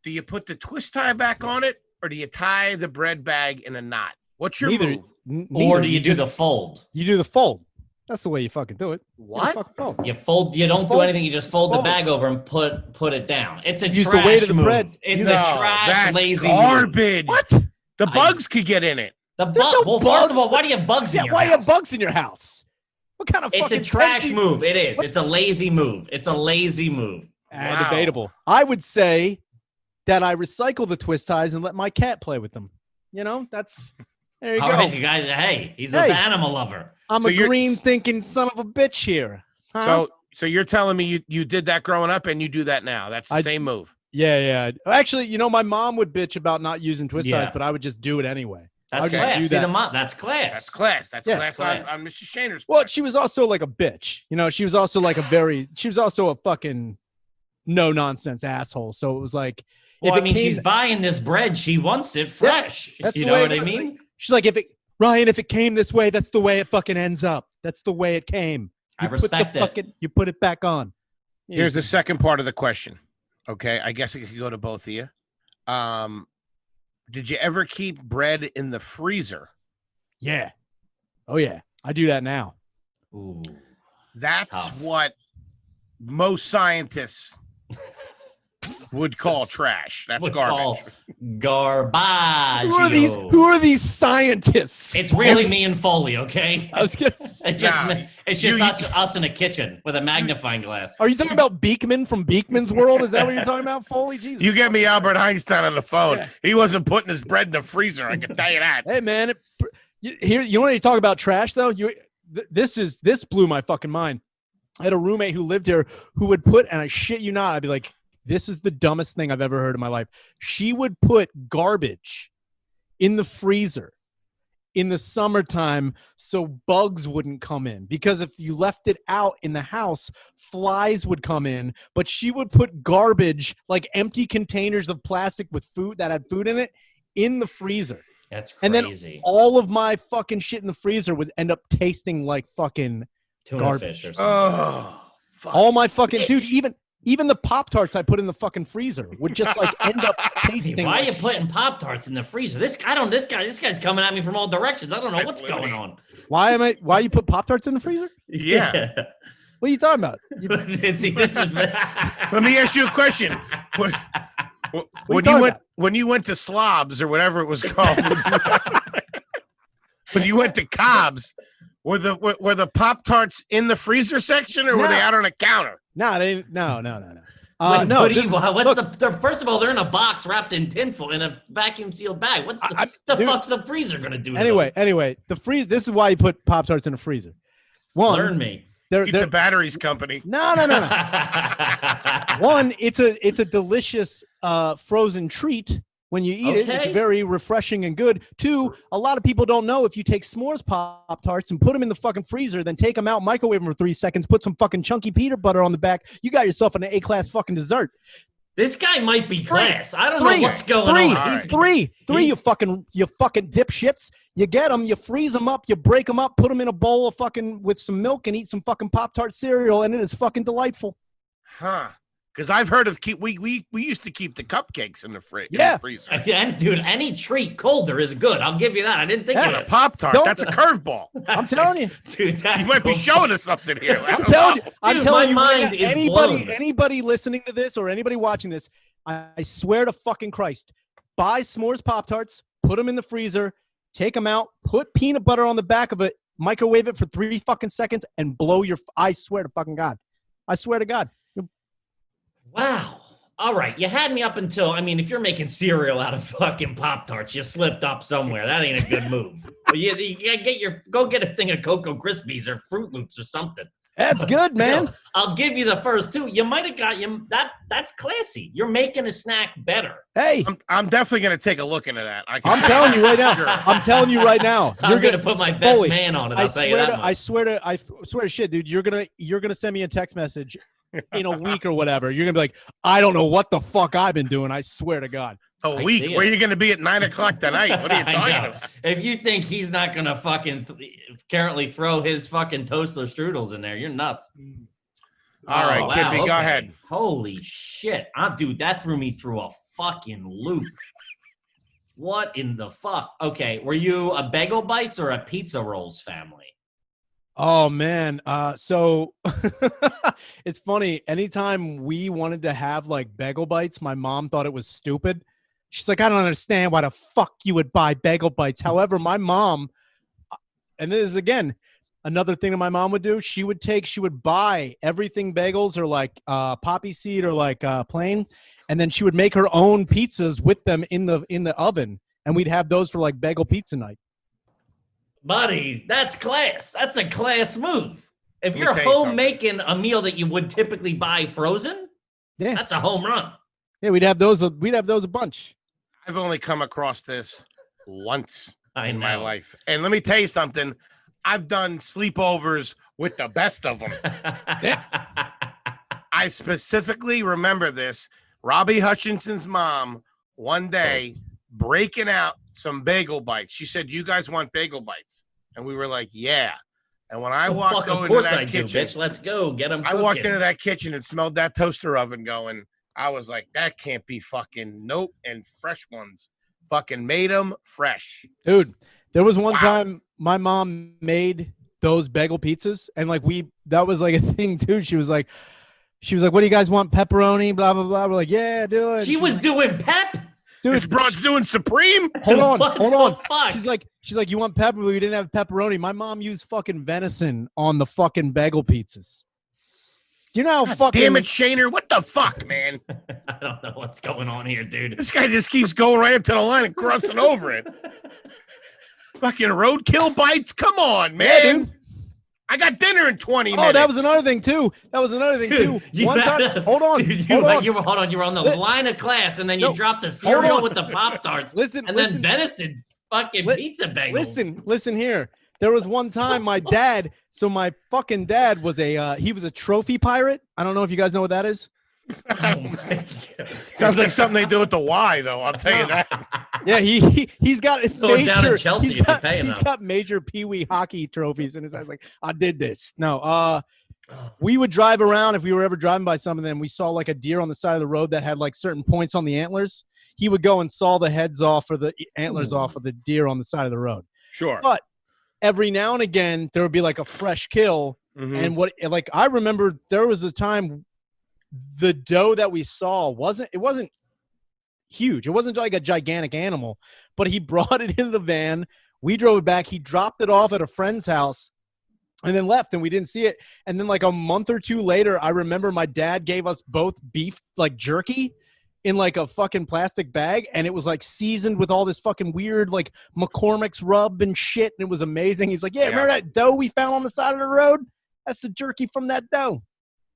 do you put the twist tie back on it, or do you tie the bread bag in a knot? What's your Neither, move? Or do you do the fold? You do the fold. That's the way you fucking do it. You do the What? fucking fold. You fold. You don't do Fold- anything. You just fold the fold. bag over and put it down. It's a Use the trash weight of the move. bread. It's No, a trash, that's lazy move. garbage. What? The bugs could get in it. The There's bug. no Well, bugs. first of all, why do you have bugs Yeah, in your why house? you have bugs in your house? What kind of It's fucking a trash tempting- move. It is. What? It's a lazy move. It's a lazy move. Wow. Debatable. I would say that I recycle the twist ties and let my cat play with them. That's There you All go. right, you guys. Hey, he's Hey. an animal lover. I'm So a you're- green thinking son of a bitch here. Huh? So you're telling me you did that growing up and you do that now? That's the same move. Yeah. Actually, my mom would bitch about not using twist ties, Yeah. but I would just do it anyway. I That's would just class. do See, that. that's class. That's class. That's Yeah, class, it's class. on Mr. Shaner's Well, part. she was also like a bitch. She was also like she was also a fucking no nonsense asshole. So it was like, Well, if I it mean, came, she's buying this bread. She wants it fresh. that's You the know way what I it was. mean? She's like, if it came this way, that's the way it fucking ends up. That's the way it came. I respect it. You put it back on. Here's the second part of the question. Okay, I guess it could go to both of you. Did you ever keep bread in the freezer? Yeah. Oh yeah. I do that now. Ooh. That's Tough. what most scientists would call That's- trash. That's Would garbage. call garbage. Who are these scientists? It's really me and Foley, okay? I was gonna say, It's just Nah, it's just us in a kitchen with a magnifying glass. are you talking about Beekman from Beekman's World? Is that what you're talking about, Foley? Jesus. You get me Albert Einstein on the phone. Yeah. He wasn't putting his bread in the freezer. I can tell you that. Hey man, you want to talk about trash though? This blew my fucking mind. I had a roommate who lived here who would put, and I shit you not, I'd be like, this is the dumbest thing I've ever heard in my life. She would put garbage in the freezer in the summertime so bugs wouldn't come in, because if you left it out in the house, flies would come in. But she would put garbage, like empty containers of plastic with food that had food in it, in the freezer. That's And crazy. then all of my fucking shit in the freezer would end up tasting like fucking Tuna garbage. fish or something. Oh, fuck. all my fucking dude. Even the Pop-Tarts I put in the fucking freezer would just like end up tasting. Why are like you putting Pop-Tarts in the freezer? This guy's coming at me from all directions. I don't know That's what's literally- going on. Why you put Pop-Tarts in the freezer? Yeah. What are you talking about? See, this is Let me ask you a question. When you went to Slobs or whatever it was called, when you went to Cobb's, were the Pop-Tarts in the freezer section or were they No. out on a counter? No. No. What do this- you, what's look, the first of all, they're in a box wrapped in tinfoil in a vacuum sealed bag. What's the, dude, fuck's the freezer gonna do? to anyway, this is why you put Pop-Tarts in the freezer. them? One, Learn me. Keep the batteries company. no. One, it's a delicious frozen treat. When you eat it, it's Okay. very refreshing and good. Two, a lot of people don't know if you take s'mores Pop-Tarts and put them in the fucking freezer, then take them out, microwave them for 3 seconds, put some fucking chunky peanut butter on the back, you got yourself an A-class fucking dessert. This guy might be class. I don't know what's going three, on. He's- Three, you fucking dipshits. You get them, you freeze them up, you break them up, put them in a bowl of fucking with some milk and eat some fucking Pop-Tart cereal, and it is fucking delightful. Huh. Because I've heard of we used to keep the cupcakes in the Yeah. freezer. And dude, any treat colder is good. I'll give you that. I didn't think Yeah, of A this. Pop-Tart, Don't- that's a curveball. I'm telling you. Dude, that's You might be so- showing us something here. I'm telling you. I'm Dude, telling my you. Right mind now, is blown. anybody listening to this or anybody watching this, I swear to fucking Christ, buy s'mores Pop-Tarts, put them in the freezer, take them out, put peanut butter on the back of it, microwave it for 3 fucking seconds, and blow your. I swear to fucking God. I swear to God. Wow. All right. You had me up until, I mean, if you're making cereal out of fucking Pop-Tarts, you slipped up somewhere. That ain't a good move. But you gotta go get a thing of Cocoa Krispies or Fruit Loops or something. That's But good, man. still, I'll give you the first two. You might have got you that's classy. You're making a snack better. Hey, I'm definitely going to take a look into that. I'm telling you right now. I'm telling you right now. I'm gonna put my best Foley, man on it. I I'll tell you swear that to, much. I swear to shit, dude. You're gonna send me a text message in a week or whatever. You're gonna be like, I don't know what the fuck I've been doing. I swear to God. A I week? see Where it. are you going to be at 9:00 tonight? What are you I talking know. about? If you think he's not gonna fucking currently throw his fucking toaster strudels in there, you're nuts. All right, Kippy, go okay. ahead. Holy shit. Dude, that threw me through a fucking loop. What in the fuck? Okay, were you a Bagel Bites or a Pizza Rolls family? Oh man. So it's funny. Anytime we wanted to have like bagel bites, my mom thought it was stupid. She's like, I don't understand why the fuck you would buy bagel bites. However, my mom, and this is again another thing that my mom would do. She would buy everything bagels or like poppy seed or like plain, and then she would make her own pizzas with them in the oven, and we'd have those for like bagel pizza night. Buddy, that's class. That's a class move. If Let me you're tell you home something. making a meal that you would typically buy frozen, Yeah. that's a home run. Yeah, we'd have those a bunch. I've only come across this once I in my know. life. And let me tell you something. I've done sleepovers with the best of them. I specifically remember this. Robbie Hutchinson's mom one day breaking out some bagel bites. She said, "You guys want bagel bites?" And we were like, "Yeah." And when I walked Fuck, over of into course that I do, kitchen, bitch. Let's go. Get them I walked into that kitchen and smelled that toaster oven going. I was like, that can't be fucking nope. And fresh ones fucking made them fresh. Dude, there was one Wow. time my mom made those bagel pizzas, and like that was like a thing too. She was like, "What do you guys want? Pepperoni, blah blah blah." We're like, "Yeah, do it." She was doing pep? This dude. broad's doing Supreme. Hold on, What hold the on. fuck? She's like, "You want pepper? We didn't have pepperoni." My mom used fucking venison on the fucking bagel pizzas. Do you know how fucking Damn it, Shaner. What the fuck, man? I don't know what's going on here, dude. This guy just keeps going right up to the line and crossing over it. Fucking roadkill bites. Come on, man. Yeah, dude. I got dinner in 20 minutes. Oh, that was another thing too. Dude, you one had time, us- hold on, dude, hold on. You were on the Li- line of class, and then So, you dropped the hold cereal on. with the Pop Tarts, Listen, and listen. then venison fucking Li- pizza bagels. Listen here. There was one time my dad, my fucking dad was he was a trophy pirate. I don't know if you guys know what that is. Oh my God. Sounds like something they do at the Y, though. I'll tell you that. Yeah, he's got Going down in major. Chelsea He's if you got, pay he's enough. got major Pee-wee hockey trophies in his eyes. Like, I did this. No, we would drive around if we were ever driving by some of them. We saw like a deer on the side of the road that had like certain points on the antlers. He would go and saw the heads off or the antlers off of the deer on the side of the road. Sure. But every now and again, there would be like a fresh kill. Mhm. And like I remember there was a time the doe that we saw wasn't huge. It wasn't like a gigantic animal, but he brought it in the van. We drove it back. He dropped it off at a friend's house and then left, and we didn't see it. And then like a month or two later, I remember my dad gave us both beef like jerky in like a fucking plastic bag, and it was like seasoned with all this fucking weird like McCormick's rub and shit, and it was amazing. He's like, yeah, remember that doe we found on the side of the road? That's the jerky from that doe.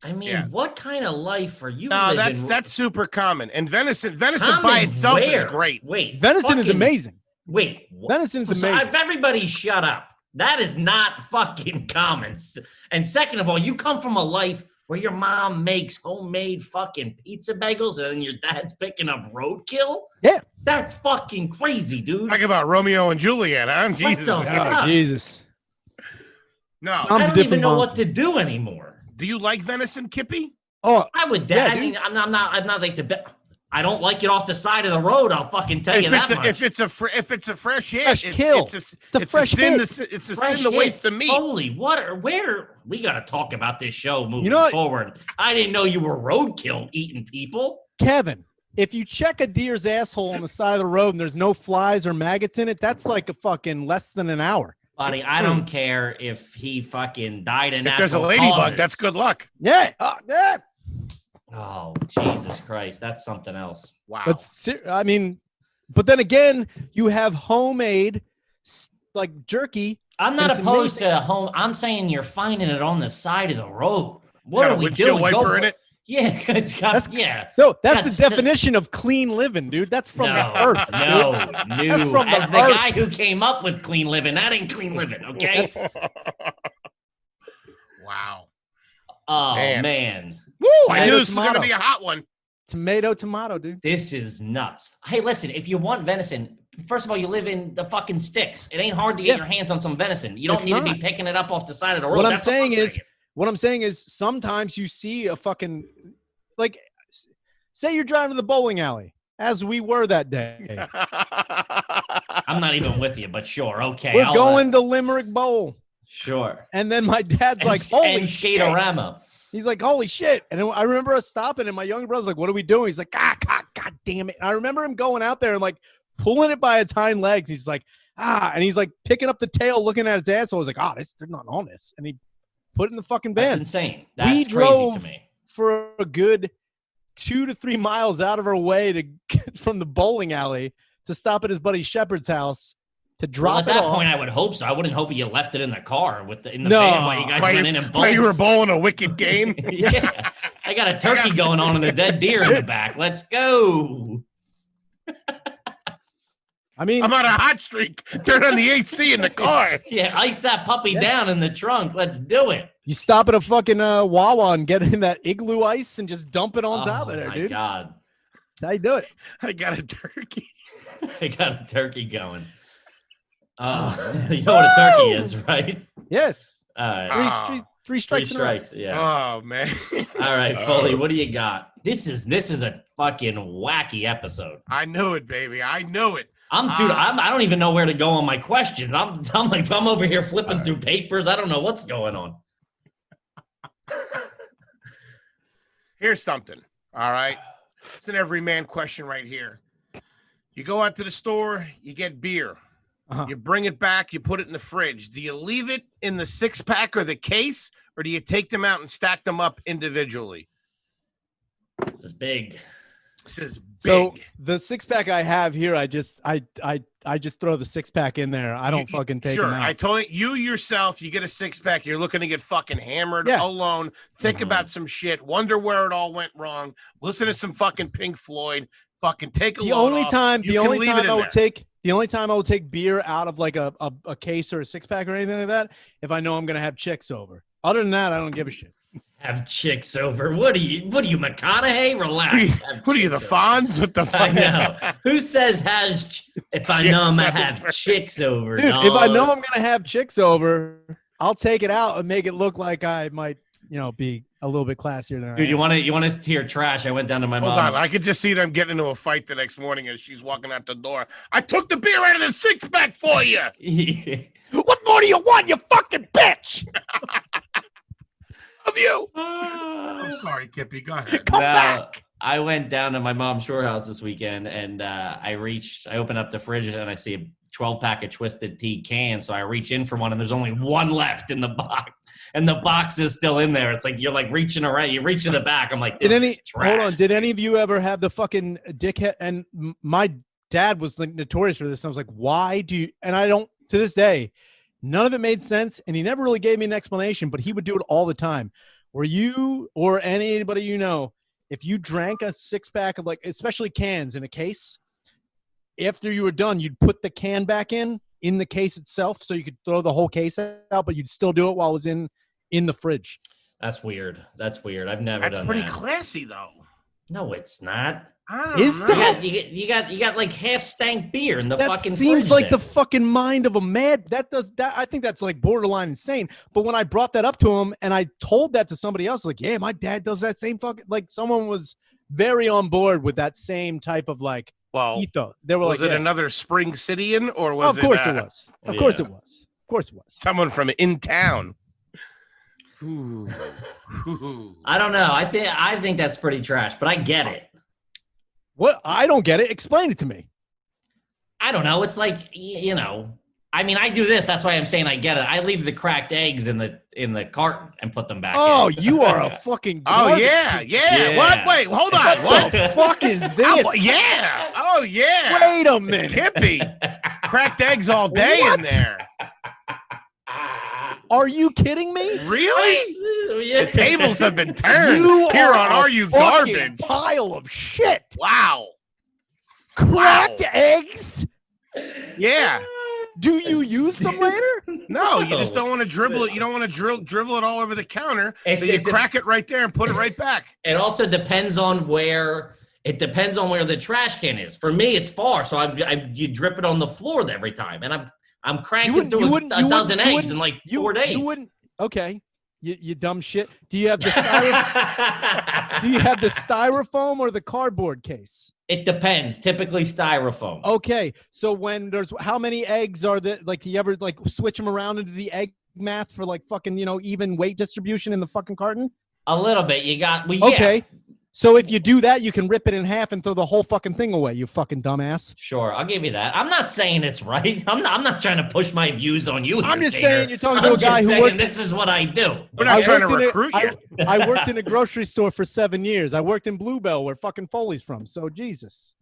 I mean, Yeah. what kind of life are you No, living? that's super common. And venison Common by itself is where? great. Wait, Venison is fucking- amazing. Wait, Venison is So, amazing. everybody shut up. That is not fucking common. And second of all, you come from a life where your mom makes homemade fucking pizza bagels and then your dad's picking up roadkill? Yeah. That's fucking crazy, dude. Talk about Romeo and Juliet, huh? Jesus. the fuck? Oh, Jesus. No. I Tom's a don't even different know monster. what to do anymore. Do you like venison, Kippy? Oh, I would. Yeah, I dude. mean, I'm not like to bet. I don't like it off the side of the road. I'll fucking tell you that much. If it's a fresh hit, Fresh kill. It's a a fresh sin. hit. It's a Fresh sin to waste hit. the meat. Holy, where we got to talk about this show moving know what? forward. I didn't know you were roadkill eating people. Kevin, if you check a deer's asshole on the side of the road and there's no flies or maggots in it, that's like a fucking less than an hour. Buddy, I don't care if he fucking died in If there's a natural ladybug, causes. that's good luck. Yeah. Yeah. Oh, Jesus Christ. That's something else. Wow. I mean, but then again, you have homemade like jerky. I'm not It's opposed amazing. to home. I'm saying you're finding it on the side of the road. What Got are a we windshield doing? wiper in it? Yeah, it's got, That's- yeah. No, that's the That's- definition of clean living, dude. That's from no, the earth. No, That's no. from the As the earth. guy who came up with clean living, that ain't clean living, okay? Wow. Oh Man. man. Woo! I Tomato, knew this was going to tomato. be a hot one. Tomato, dude. This is nuts. Hey, listen, if you want venison, first of all, you live in the fucking sticks. It ain't hard to get Yeah. your hands on some venison. You don't It's need to not. be picking it up off the side of the road. What I'm That's saying is sometimes you see a fucking, like, say you're driving to the bowling alley, as we were that day. I'm not even with you, but sure, okay. We're I'll, going to Limerick Bowl. sure. And then my dad's And, like, sk- holy and shit. Skaterama. He's like, holy shit. And I remember us stopping, and my younger brother's like, what are we doing? He's like, God damn it. And I remember him going out there and like pulling it by its hind legs. He's like, and he's like picking up the tail, looking at its asshole. I was like, they're not on this. And he put it in the fucking That's van. insane. That's We crazy drove to me. For a good 2 to 3 miles out of our way to get from the bowling alley to stop at his buddy Shepard's house to drop at that it off. point, I would hope so. I wouldn't hope you left it in the car in the No. van while you guys went in and While you bowled. were bowling a wicked game. Yeah, I got a turkey going on and a dead deer in the back. Let's go. I mean, I'm on a hot streak. Turn on the AC in the car. Yeah, ice that puppy down in the trunk. Let's do it. you stop at a fucking Wawa and get in that igloo ice and just dump it on top of there, my dude. God. How you do it? I got a turkey. I got a turkey going. You know what a turkey is, right? Yeah. All right. Three Three strikes in a row. strikes. Yeah. Oh man. All right, Foley, what do you got? This is a fucking wacky episode. I knew it, baby. I knew it. I don't even know where to go on my questions. I'm over here flipping through papers. I don't know what's going on. Here's something. All right. It's an everyman question right here. You go out to the store, you get beer. Uh-huh. You bring it back, you put it in the fridge. Do you leave it in the 6-pack or the case, or do you take them out and stack them up individually? It's big. This is big. So the 6-pack I have here, I just throw the 6-pack in there. I don't fucking take them out. I told you yourself, you get a 6-pack, you're looking to get fucking hammered alone, think about some shit, wonder where it all went wrong, listen to some fucking Pink Floyd, fucking take a The load only off. time You can leave it in there. the only time I will take beer out of like a case or a 6-pack or anything like that, if I know I'm gonna have chicks over. Other than that, I don't give a shit. Have chicks over. What are you, McConaughey? Relax. What are you, the Fonz with the I fucking know. Who says if I know I'm gonna have chicks over? Dude, no. if I know I'm gonna have chicks over, I'll take it out and make it look like I might, be a little bit classier than I Dude, am. you want to hear trash? I went down to my Hold mom's. on, I could just see them getting into a fight the next morning as she's walking out the door. I took the beer out of the 6-pack for you. What more do you want, you fucking bitch? Of you. I'm sorry, Kippy. Go ahead. Come back. I went down to my mom's shore house this weekend, and I opened up the fridge, and I see a 12-pack of Twisted Tea cans. So I reach in for one, and there's only one left in the box, and the box is still in there. It's like you're like reaching around, you reach in the back. I'm like, this is trash. Hold on. Did any of you ever have the fucking dickhead? And my dad was like notorious for this. I was like, why do you? And I don't, to this day, none of it made sense. And he never really gave me an explanation, but he would do it all the time. Were you or anybody if you drank a 6-pack of especially cans in a case, after you were done, you'd put the can back in the case itself, so you could throw the whole case out, but you'd still do it while it was in the fridge. That's weird. I've never done that. That's pretty classy, though. No, it's not. I don't Is know. that? You got like half stank beer in the That fucking seems fridge like there. the fucking mind of a mad. I think that's like borderline insane. But when I brought that up to him and I told that to somebody else, like, yeah, my dad does that same fucking, like, someone was very on board with that same type of Well, ethos. They were was like, it yeah. another Spring Cityan, or was Of course it it was. Of course it was. Of course it was. someone from in town? Ooh. I don't know. I think that's pretty trash, but I get it. What? I don't get it. Explain it to me. I don't know. It's like, I mean, I do this. That's why I'm saying I get it. I leave the cracked eggs in the carton and put them back Oh, in. you are a fucking. Oh garbage yeah, piece. yeah. What? Wait, hold on. What What? the fuck is this? Yeah. Oh yeah. Wait a minute. Kippy. Cracked eggs all day What? in there. Are you kidding me? Really? Yeah. The tables have been turned You here are on a Are You fucking Garbage? pile of shit. Wow. Cracked eggs? Yeah. Do you use them later? No, you just don't want to dribble it. You don't want to drivel it all over the counter. So you It- crack it right there and put it right back. It also depends on where the trash can is. For me, it's far, so you drip it on the floor every time, and I'm cranking through a dozen eggs in like 4 days. You wouldn't. Okay. You dumb shit. Do you have the styrofoam or the cardboard case? It depends. Typically styrofoam. Okay. So when there's how many eggs are there? Like, do you ever switch them around into the egg math for fucking even weight distribution in the fucking carton? A little bit. You got Okay. So if you do that, you can rip it in half and throw the whole fucking thing away, you fucking dumbass. Sure, I'll give you that. I'm not saying it's right. I'm not trying to push my views on you. I'm here, just Tater. saying you're talking to I'm a guy just who saying worked. this is what I do. We're not trying to worked in recruit you. I worked in a grocery store for 7 years. I worked in Bluebell, where fucking Foley's from. So Jesus.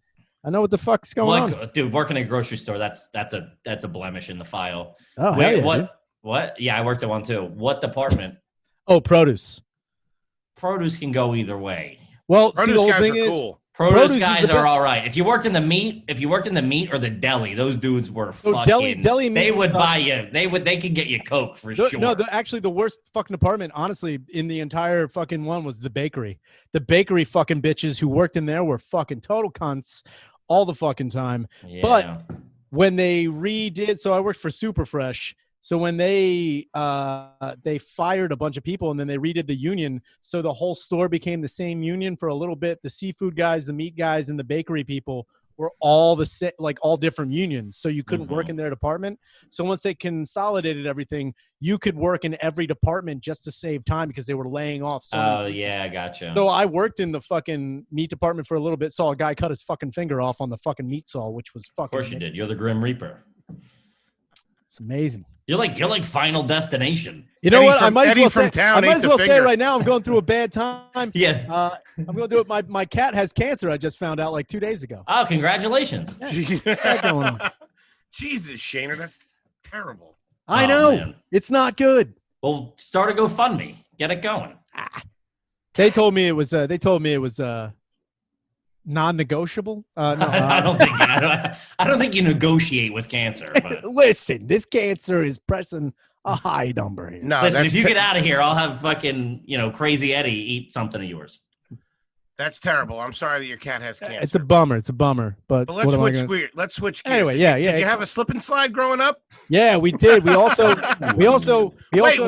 I know what the fuck's going on. Dude, working at a grocery store, that's a blemish in the file. Oh, Wait, hell yeah, what? dude. What? Yeah, I worked at one too. What department? Oh, produce. Produce can go either way. Well, see, the Produce whole guys thing are is, cool. Produce is guys the are best. all right. If you worked in the meat or the deli, those dudes were Oh, fucking. deli meat they would sucks. buy you. They could get you Coke for sure. No, actually, the worst fucking department, honestly, in the entire fucking one was the bakery. The bakery fucking bitches who worked in there were fucking total cunts all the fucking time. Yeah. But when they redid, so I worked for Super Fresh. So when they fired a bunch of people and then they redid the union, so the whole store became the same union for a little bit. The seafood guys, the meat guys, and the bakery people were all all different unions. So you couldn't work in their department. So once they consolidated everything, you could work in every department just to save time because they were laying off. Oh yeah, I gotcha. So I worked in the fucking meat department for a little bit. Saw a guy cut his fucking finger off on the fucking meat saw, which was fucking. Of course you did. You're the Grim Reaper. It's amazing. You're like Final Destination. You know Eddie what? from- I might as Eddie well from say. town I might ate as the well say it finger. right now. I'm going through a bad time. Yeah. I'm going to do it. My cat has cancer. I just found out like 2 days ago. Oh, congratulations. What's that going on? Jesus, Shaner, that's terrible. I Oh, know man. it's not good. Well, start a GoFundMe. Get it going. They told me it was. Non-negotiable. No, I don't think you negotiate with cancer. But listen, this cancer is pressing a high number here. No, listen, that's if you get out of here, I'll have fucking Crazy Eddie eat something of yours. that's terrible. I'm sorry that your cat has cancer. It's a bummer. It's a bummer. But But what let's am I switch gonna- gears. Let's switch gears. Anyway, Did yeah, you, yeah. Did you have a slip and slide growing up? Yeah, we did. We also Wait, had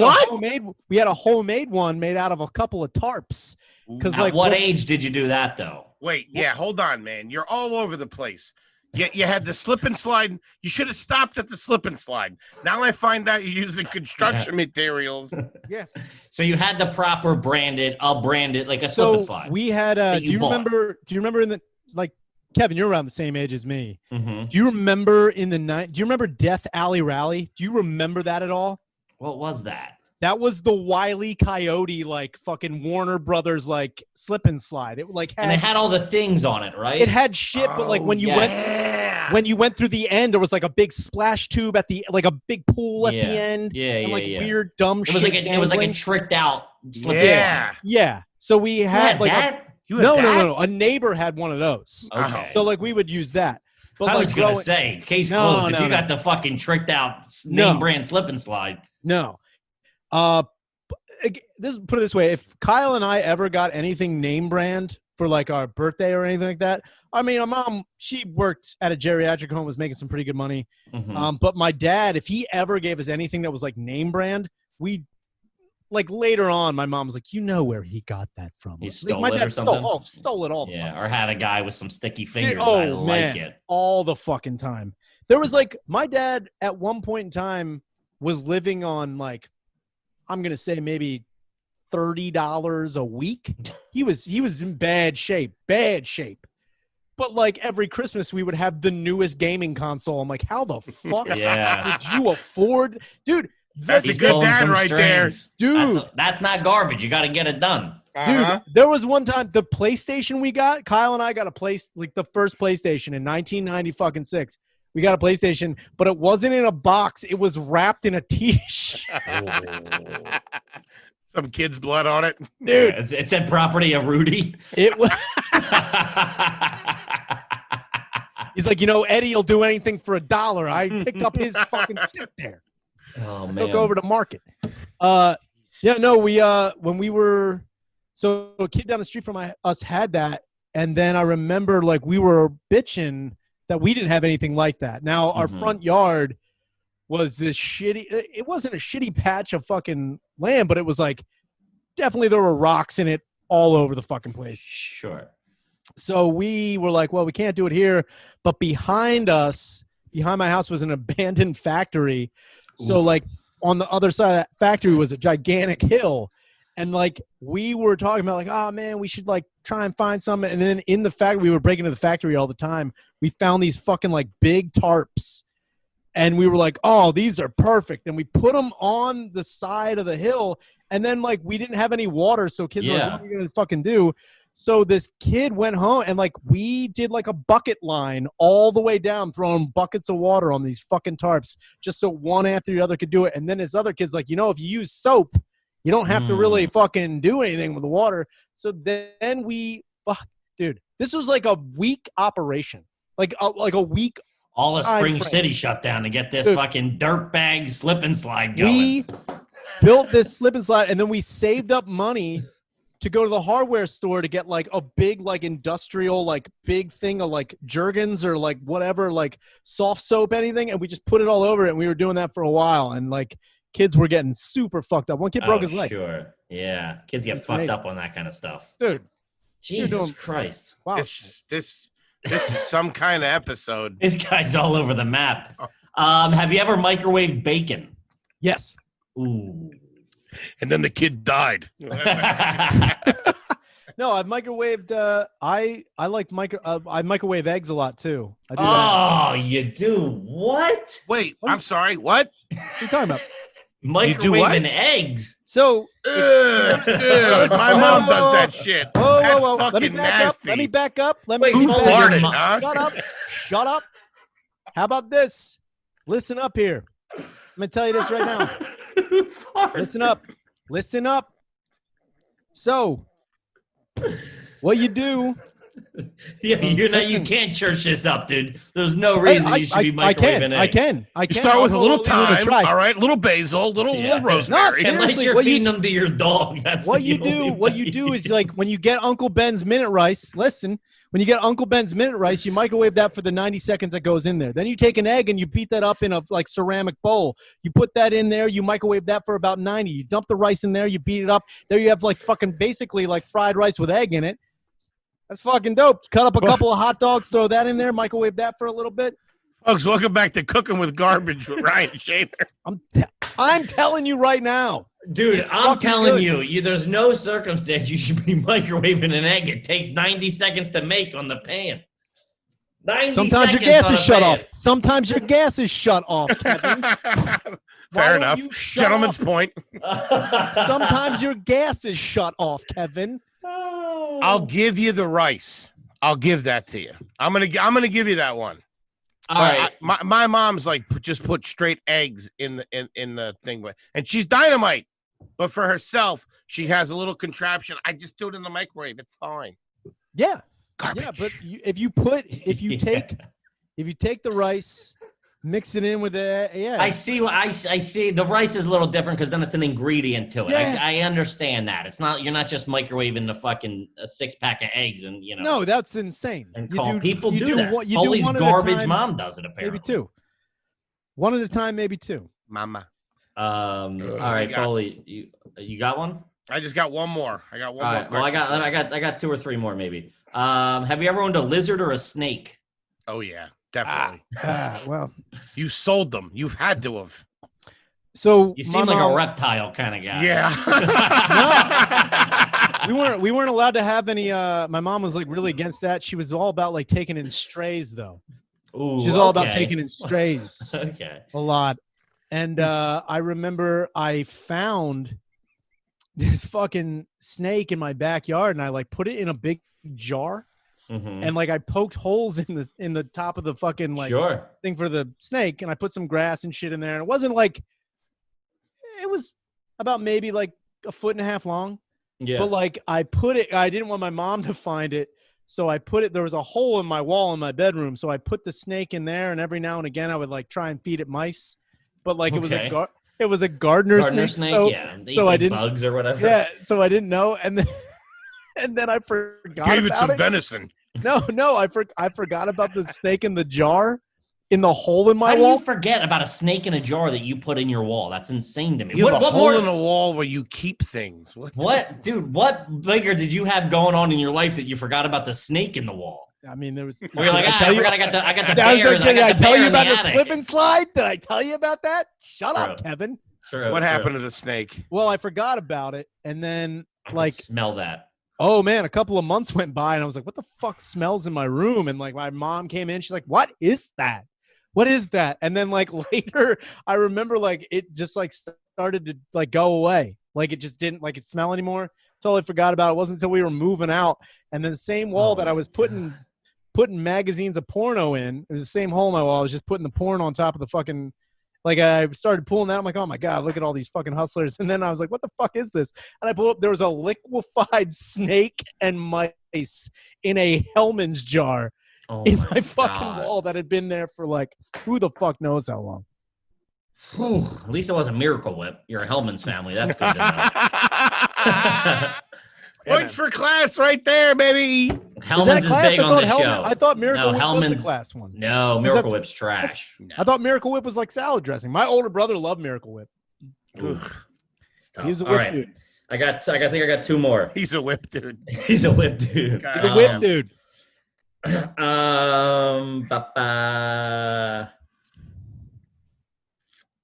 what? a homemade. We had a homemade one made out of a couple of tarps. Because At like what age did you do that, though? Wait, yeah, hold on, man. You're all over the place. You had the slip and slide. You should have stopped at the slip and slide. Now I find out you're using construction materials. Yeah. So you had the proper branded, like a slip So and slide. we had. that Do you you bought. remember? Do you remember in the like Kevin? You're around the same age as me. Mhm. Do you remember in the night? Do you remember Death Alley Rally? Do you remember that at all? What was that? That was the Wile E. Coyote, like fucking Warner Brothers, like slip and slide. It like And they had had all the things on it, right? it had shit, but like when you went through the end, there was like a big splash tube at the like a big pool at the end. Yeah, and yeah, like yeah. weird dumb It shit. was like it was like a dangling. tricked out slip and Yeah. Yeah. So we slide. had You like that? You had no. that? A neighbor had one of those. Okay. So like we would use that. But I like was gonna growing- say, case No, closed. no, If you no. got the fucking tricked out No. name brand slip and slide, No. Put it this way: if Kyle and I ever got anything name brand for like our birthday or anything like that, I mean, our mom, she worked at a geriatric home, was making some pretty good money. Mhm. But my dad, if he ever gave us anything that was like name brand, we like later on, my mom was like, you know where he got that from? He Like, stole my it or dad something? stole it all the yeah, fucking or had a guy with some sticky Ser- fingers. oh, I like man. it. all the fucking time. There was like my dad at one point in time was living on like, I'm gonna say maybe $30 a week. He was in bad shape. But like every Christmas we would have the newest gaming console. I'm like, how the fuck Yeah. did you afford, dude? That's a He's good pulling dad some right there. strings. Dude. That's not garbage. You got to get it done. Uh-huh. Dude, there was one time the PlayStation we got, Kyle and I got like the first PlayStation in 1996. We got a PlayStation, but it wasn't in a box. It was wrapped in a t-shirt. Some kid's blood on it. Dude, Yeah, it said property of Rudy. it was. He's like, Eddie will do anything for $1. I picked up his fucking shit there. Oh man. Took over to market. When we were, so a kid down the street from us had that, and then I remember like we were bitching that we didn't have anything like that. Now our Mhm. front yard was this shitty. It wasn't a shitty patch of fucking land, but it was like definitely there were rocks in it all over the fucking place. Sure. So we were like, well, we can't do it here. But behind my house was an abandoned factory. So like on the other side of that factory was a gigantic hill. And like we were talking about like, oh man, we should like try and find some. And then in the factory, we were breaking into the factory all the time. We found these fucking like big tarps. And we were like, oh, these are perfect. And we put them on the side of the hill. And then like we didn't have any water. So kids were like, what are you going to fucking do? So this kid went home and like we did like a bucket line all the way down, throwing buckets of water on these fucking tarps just so one after the other could do it. And then his other kid's like, if you use soap, you don't have to really fucking do anything with the water. So then dude, this was like a week operation, like a week. All of Spring City shut down to get this fucking dirtbag slip and slide going. We built this slip and slide, and then we saved up money to go to the hardware store to get like a big like industrial like big thing of like Jergens or like whatever, like soft soap, anything, and we just put it all over it. And we were doing that for a while, and like kids were getting super fucked up. One kid broke his leg. Sure, yeah, kids get fucked up on that kind of stuff, dude. Jesus Christ! Wow, this is some kind of episode. This guy's all over the map. Have you ever microwaved bacon? Yes. Ooh. And then the kid died. No, I've microwaved. I microwave eggs a lot too. I do that. Oh, you do what? Wait, I'm sorry. What? What are you talking about? Microwaving eggs. So, dude, my mom does that shit. That's whoa. fucking nasty. Let me back up. Who farted, huh? Shut up. How about this? Listen up here. I'm gonna tell you this right now. Listen up. So, what you do? Yeah, you can't church this up, dude. There's no reason you should be microwaving eggs. I can. You start with a little thyme, all right, little basil, little rosemary. Unless you're feeding them to your dog. That's what you do is like when you get Uncle Ben's minute rice. Listen, when you get Uncle Ben's minute rice, you microwave that for the 90 seconds that goes in there. Then you take an egg and you beat that up in a like ceramic bowl. You put that in there. You microwave that for about 90. You dump the rice in there. You beat it up. There you have like fucking basically like fried rice with egg in it. That's fucking dope. Cut up a couple of hot dogs, throw that in there, microwave that for a little bit. Folks, welcome back to Cooking with Garbage with Ryan Shaner. I'm telling you right now. Dude, I'm telling you, there's no circumstance you should be microwaving an egg. It takes 90 seconds to make on the pan. 90 Sometimes your gas is shut off. Sometimes your gas is shut off, Kevin. Fair enough. Gentleman's point. Sometimes your gas is shut off, Kevin. I'll give you the rice. I'll give that to you. I'm gonna give you that one. All right. My mom's like just put straight eggs in the thing, and she's dynamite. But for herself, she has a little contraption. I just do it in the microwave. It's fine. Yeah. Garbage. Yeah, but if you take the rice, mix it in with the I see. The rice is a little different because then it's an ingredient to it. Yeah. I understand that. You're not just microwaving the fucking 6-pack of eggs and No, that's insane. And people do that. You Foley's do garbage mom does it apparently. Maybe two. One at a time, maybe two. Mama. All right, Foley, you got one? I just got one more. I got one more. Right, well, I got 2 or 3 more maybe. Have you ever owned a lizard or a snake? Oh yeah, definitely. Well, you sold them. You've had to have. So you seem like a reptile kind of guy. Yeah. we weren't allowed to have any. My mom was like really against that. She was all about like taking in strays though. Ooh, she's all about taking in strays. Okay. A lot. And I remember I found this fucking snake in my backyard, and I like put it in a big jar, and like I poked holes in the top of the fucking like thing for the snake, and I put some grass and shit in there, and it wasn't like it was about maybe like 1.5 feet long. Yeah. But like I didn't want my mom to find it. So I put it, there was a hole in my wall in my bedroom. So I put the snake in there, and every now and again I would like try and feed it mice. But like it was a gardener snake. So, yeah. So I didn't bugs or whatever. Yeah. So I didn't know. And then I forgot. Gave it some venison. No, I forgot about the snake in the jar in the hole in my wall. How do you forget about a snake in a jar that you put in your wall? That's insane to me. You have a hole in a wall where you keep things. What, dude? What bigger did you have going on in your life that you forgot about the snake in the wall? I mean, there was. You're like, I got the bear. I was like, did I tell you about the attic. slip and slide? Did I tell you about that? Shut up, Kevin. What happened to the snake? Well, I forgot about it, and then I smell that. Oh man, a couple of months went by, and I was like, "What the fuck smells in my room?" And like my mom came in, she's like, "What is that? What is that?" And then like later, I remember like it just like started to like go away, like it just didn't like it smell anymore. Totally forgot about it. It wasn't until we were moving out, and then the same wall that I was putting magazines of porno in. It was the same hole in my wall. I was just putting the porn on top of the fucking. Like I started pulling that. I'm like, oh my God, look at all these fucking hustlers. And then I was like, what the fuck is this? And I pulled up. There was a liquefied snake and mice in a Hellman's jar in my fucking wall that had been there for like who the fuck knows how long. Whew, at least it wasn't Miracle Whip. You're a Hellman's family. That's good to know. Points for class right there, baby. Hellman's is big on this show. I thought Miracle Whip was the class one. No, Miracle Whip's trash. I thought Miracle Whip was like salad dressing. My older brother loved Miracle Whip. He was a whip dude. I think I got two more. He's a whip dude. He's a whip dude. God. He's a whip dude.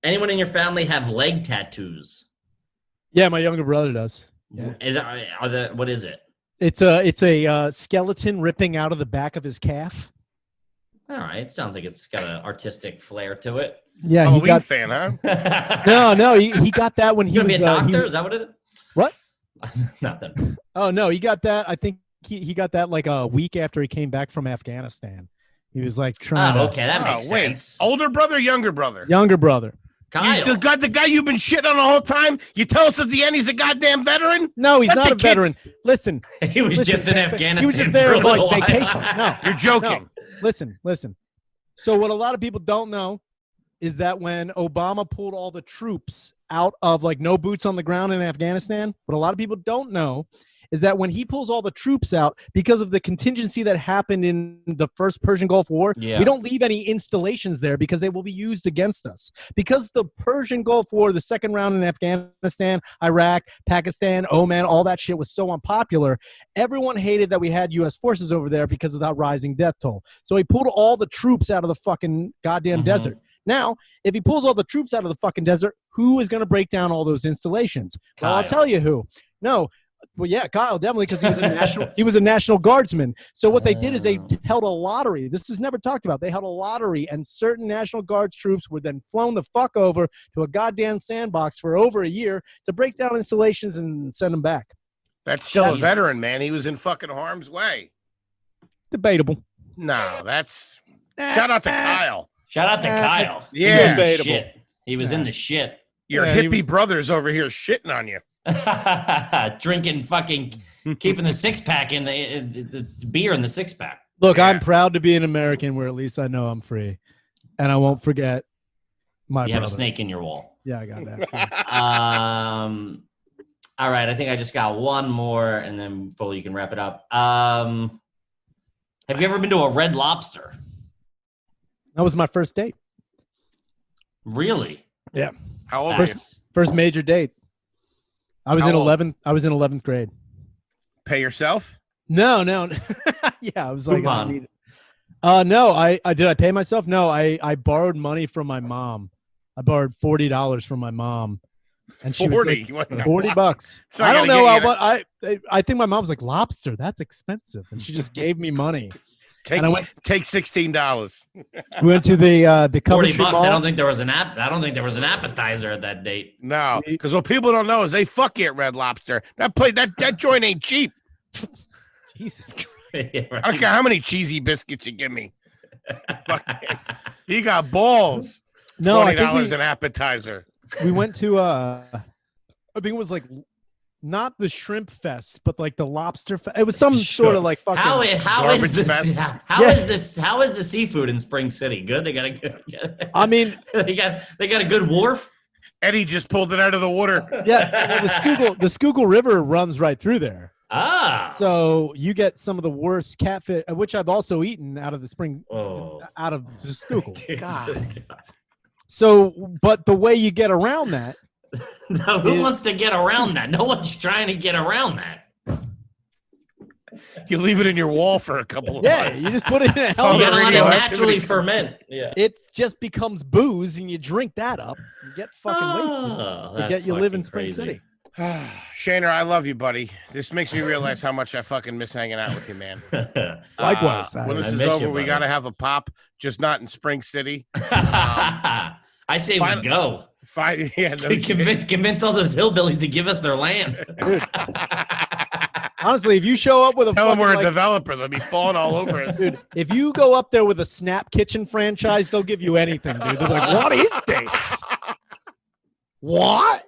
Anyone in your family have leg tattoos? Yeah, my younger brother does. Yeah. What is it? It's a skeleton ripping out of the back of his calf. All right, sounds like it's got an artistic flair to it. Yeah, Halloween he got fan, huh? No, he got that when he was be a doctor. Is that what it is? What? Nothing. Oh no, he got that. I think he got that like a week after he came back from Afghanistan. He was like trying. Okay, that makes sense. Older brother, younger brother. Younger brother. Kyle. The guy you've been shitting on the whole time. You tell us at the end he's a goddamn veteran? No, he's not a veteran. Listen. He was just in Afghanistan. He was just there on like vacation. No. You're joking. No. Listen. So what a lot of people don't know is that when Obama pulled all the troops out of like no boots on the ground in Afghanistan, what a lot of people don't know is that when he pulls all the troops out because of the contingency that happened in the first Persian Gulf War, we don't leave any installations there because they will be used against us. Because the Persian Gulf War, the second round in Afghanistan, Iraq, Pakistan, Oman, all that shit was so unpopular. Everyone hated that we had U.S. forces over there because of that rising death toll. So he pulled all the troops out of the fucking goddamn desert. Now, if he pulls all the troops out of the fucking desert, who is going to break down all those installations? Well, I'll tell you who. No. Well, yeah, Kyle, definitely, because he was a National Guardsman. So what they did is they held a lottery. This is never talked about. They held a lottery, and certain National Guards troops were then flown the fuck over to a goddamn sandbox for over a year to break down installations and send them back. That's still a veteran, man. He was in fucking harm's way. Debatable. No, that's shout out to Kyle. Shout out to Kyle. Yeah, debatable. He was in the shit. Your hippie brothers over here shitting on you. Drinking fucking, keeping the six pack in the beer in the six pack. Look, I'm proud to be an American where at least I know I'm free, and I won't forget my brother. You have a snake in your wall. Yeah, I got that. All right, I think I just got one more, and then Foley, you can wrap it up. Have you ever been to a Red Lobster? That was my first date. Really? Yeah. How old are you? First major date. I was in 11th. I was in 11th grade. Pay yourself? No. Yeah, I was like, no. I did. I pay myself. No, I borrowed money from my mom. I borrowed $40 from my mom, and she was like, $40. So I don't know what I think my mom was like, lobster. That's expensive, and she just gave me money. Take $16. We went to the Coventry $40. Mall. I don't think there was an appetizer at that date. No, because what people don't know is they fuck you at Red Lobster. That joint ain't cheap. Jesus Christ. Yeah, right. I don't care how many cheesy biscuits you give me. You got balls. No, $20 an appetizer. We went to I think it was like not the shrimp fest, but like the lobster fest. It was some sort of like fucking how is this fest. how is the seafood in Spring City? Good. They got a good. I mean, they got a good wharf. Eddie just pulled it out of the water. Yeah, well, the Schuylkill River runs right through there. So you get some of the worst catfish, which I've also eaten out of the spring, out of the Schuylkill. God. So, but the way you get around that. No, who wants to get around that? No one's trying to get around that. You leave it in your wall for a couple of months. You just put it in a You helmet. gotta let it naturally ferment. Yeah. It just becomes booze, and you drink that up. You get fucking wasted. You live in Spring City. Shaner, I love you, buddy. This makes me realize how much I fucking miss hanging out with you, man. Likewise. When this is over, we got to have a pop, just not in Spring City. I say we go. Convince all those hillbillies to give us their land. Honestly, if you show up with a Tell them fucking, we're a like, developer. They'll be falling all over us. dude, if you go up there with a Snap Kitchen franchise, they'll give you anything, dude. They're like, what is this? What?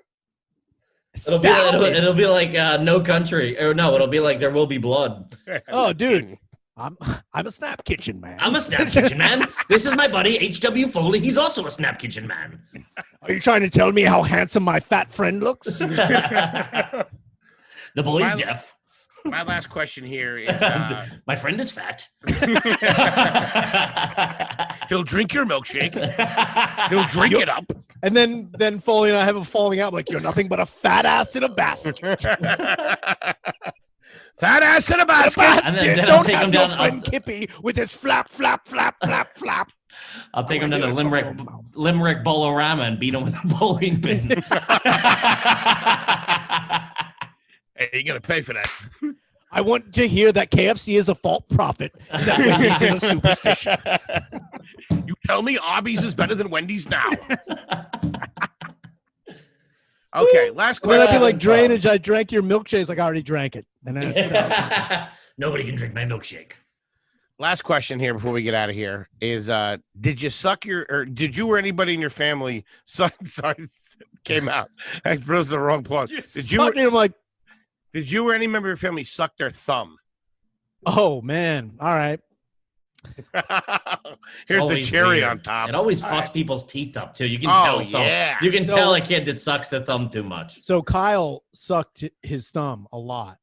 It'll be like No Country, or no, it'll be like There Will Be Blood. Oh, dude, I'm a Snap Kitchen man. I'm a Snap Kitchen man. This is my buddy H.W. Foley. He's also a Snap Kitchen man. Are you trying to tell me how handsome my fat friend looks? The boy's deaf. My last question here is: My friend is fat. he'll drink your milkshake. He'll drink it up. And then Foley and I have a falling out. Like, you're nothing but a fat ass in a basket. Fat ass in a basket. And then I'll Don't take have him your down. friend Kippy with his flap, flap, flap, flap, flap. I'll take him down to Limerick Bolorama and beat him with a bowling pin. Hey, you're gonna pay for that. I want to hear that KFC is a false prophet. That Wendy's is a superstition. You tell me Arby's is better than Wendy's now. Okay, last And then I'd question. be like, drainage, I drank your milkshake. Like, I already drank it. And then Nobody can drink my milkshake. Last question here before we get out of here is: did you did you or anybody in your family suck? Sorry, came out. I pressed the wrong pause. I'm like, Did you or any member of your family suck their thumb? oh man, all right. Here's the always cherry weird. on top. It always fucks people's teeth up too. You can Oh, tell. yeah. You can So- tell a kid that sucks their thumb too much. So Kyle sucked his thumb a lot,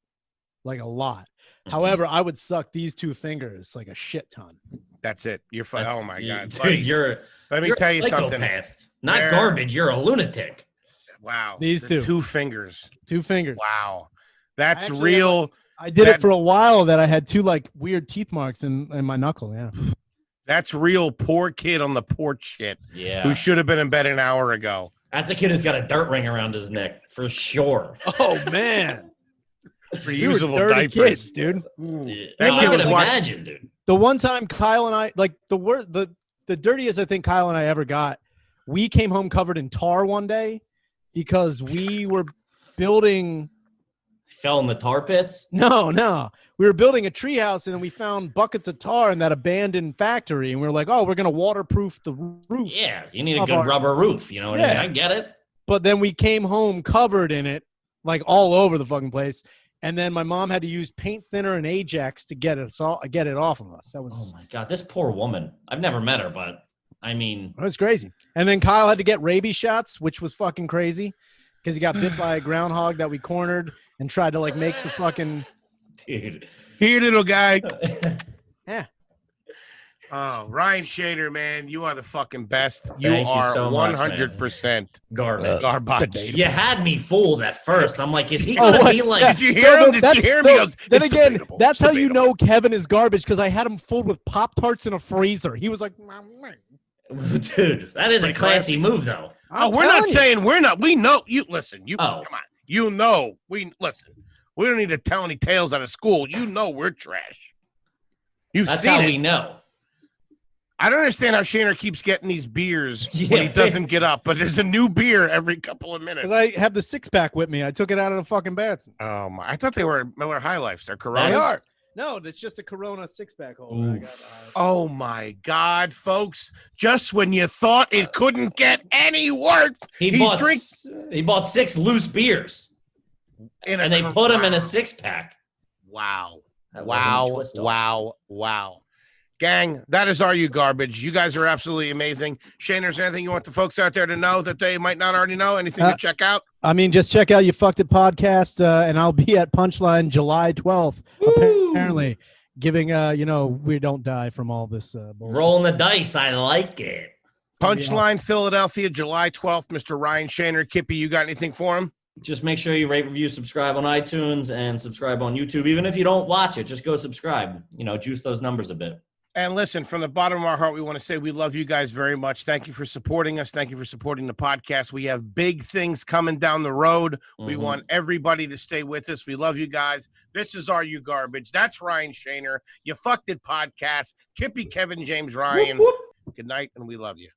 like a lot. Mm-hmm. However, I would suck these two fingers like a shit ton. That's it. You're fine. Oh my god, dude, buddy. you're. Let me you're tell a you something. psychopath. Not There- garbage. You're a lunatic. Wow, These the two. 2 fingers. 2 fingers. Wow, that's Actually, real. I did That- it for a while that I had 2 like weird teeth marks in my knuckle. Yeah. That's real. Poor kid on the porch shit. Yeah. Who should have been in bed an hour ago. That's a kid who's got a dirt ring around his neck for sure. Oh man. We were Reusable dirty diapers. kids, dude. Yeah. That No, kid I would was watching- imagine, dude. The one time Kyle and I, like the dirtiest I think Kyle and I ever got, we came home covered in tar one day because we were building. Fell in the tar pits. No. We were building a treehouse and then we found buckets of tar in that abandoned factory. And we were like, oh, we're going to waterproof the roof. Yeah, you need a Of good our- rubber roof. You know what I mean? Yeah. I get it. But then we came home covered in it, like all over the fucking place. And then my mom had to use paint thinner and Ajax to get it off of us. That Oh was, my god, this poor woman. I've never met her, but I mean, that was crazy. And then Kyle had to get rabies shots, which was fucking crazy because he got bit by a groundhog that we cornered and tried to like make the fucking. dude. Here, little guy. Yeah. Oh, Ryan Shader, man, you are the fucking best. You Thank you are so much, 100% Garbage. garbage. You had me fooled at first. I'm like, is he Oh, gonna what? be like? Yeah. Did you hear him? Did you hear him? He goes, Then "It's again, debatable. that's It's how you debatable." know Kevin is garbage because I had him filled with Pop Tarts in a freezer. He was like, Dude, that is a Pretty classy move, though. Oh, we're not saying we're not. We know you. Listen, you Oh. come on. You know we listen. We don't need to tell any tales out of school. You know we're trash. You've That's seen how it. we know. I don't understand how Shaner keeps getting these beers when Yeah. he doesn't get up, but there's a new beer every couple of minutes. Because I have the 6-pack with me. I took it out of the fucking bathroom. Oh my! I thought they were Miller High Lifes. They're They Coronas. are. No, it's just a Corona 6-pack holder. I got, Oh my God, folks! Just when you thought it couldn't get any worse, He bought 6 loose beers, in a and they Cor- put them in a Wow. 6-pack. Wow! That wasn't a Wow! twist off. Wow! Wow! Gang, that is Are You Garbage. You guys are absolutely amazing. Shane, is there anything you want the folks out there to know that they might not already know? Anything to check out? I mean, just check out You Fucked It podcast, and I'll be at Punchline July 12th, apparently, giving, we don't die from all this bullshit. Rolling the dice. I like it. gonna be Punchline, Philadelphia, July 12th. Mr. Ryan Shaner. Kippy, you got anything for him? Just make sure you rate, review, subscribe on iTunes, and subscribe on YouTube. Even if you don't watch it, just go subscribe. Juice those numbers a bit. And listen, from the bottom of our heart, we want to say we love you guys very much. Thank you for supporting us. Thank you for supporting the podcast. We have big things coming down the road. We Mhm. want everybody to stay with us. We love you guys. This is Are You Garbage? That's Ryan Shaner. You Fucked It podcast. Kippy, Kevin, James, Ryan. Whoop, whoop. Good night, and we love you.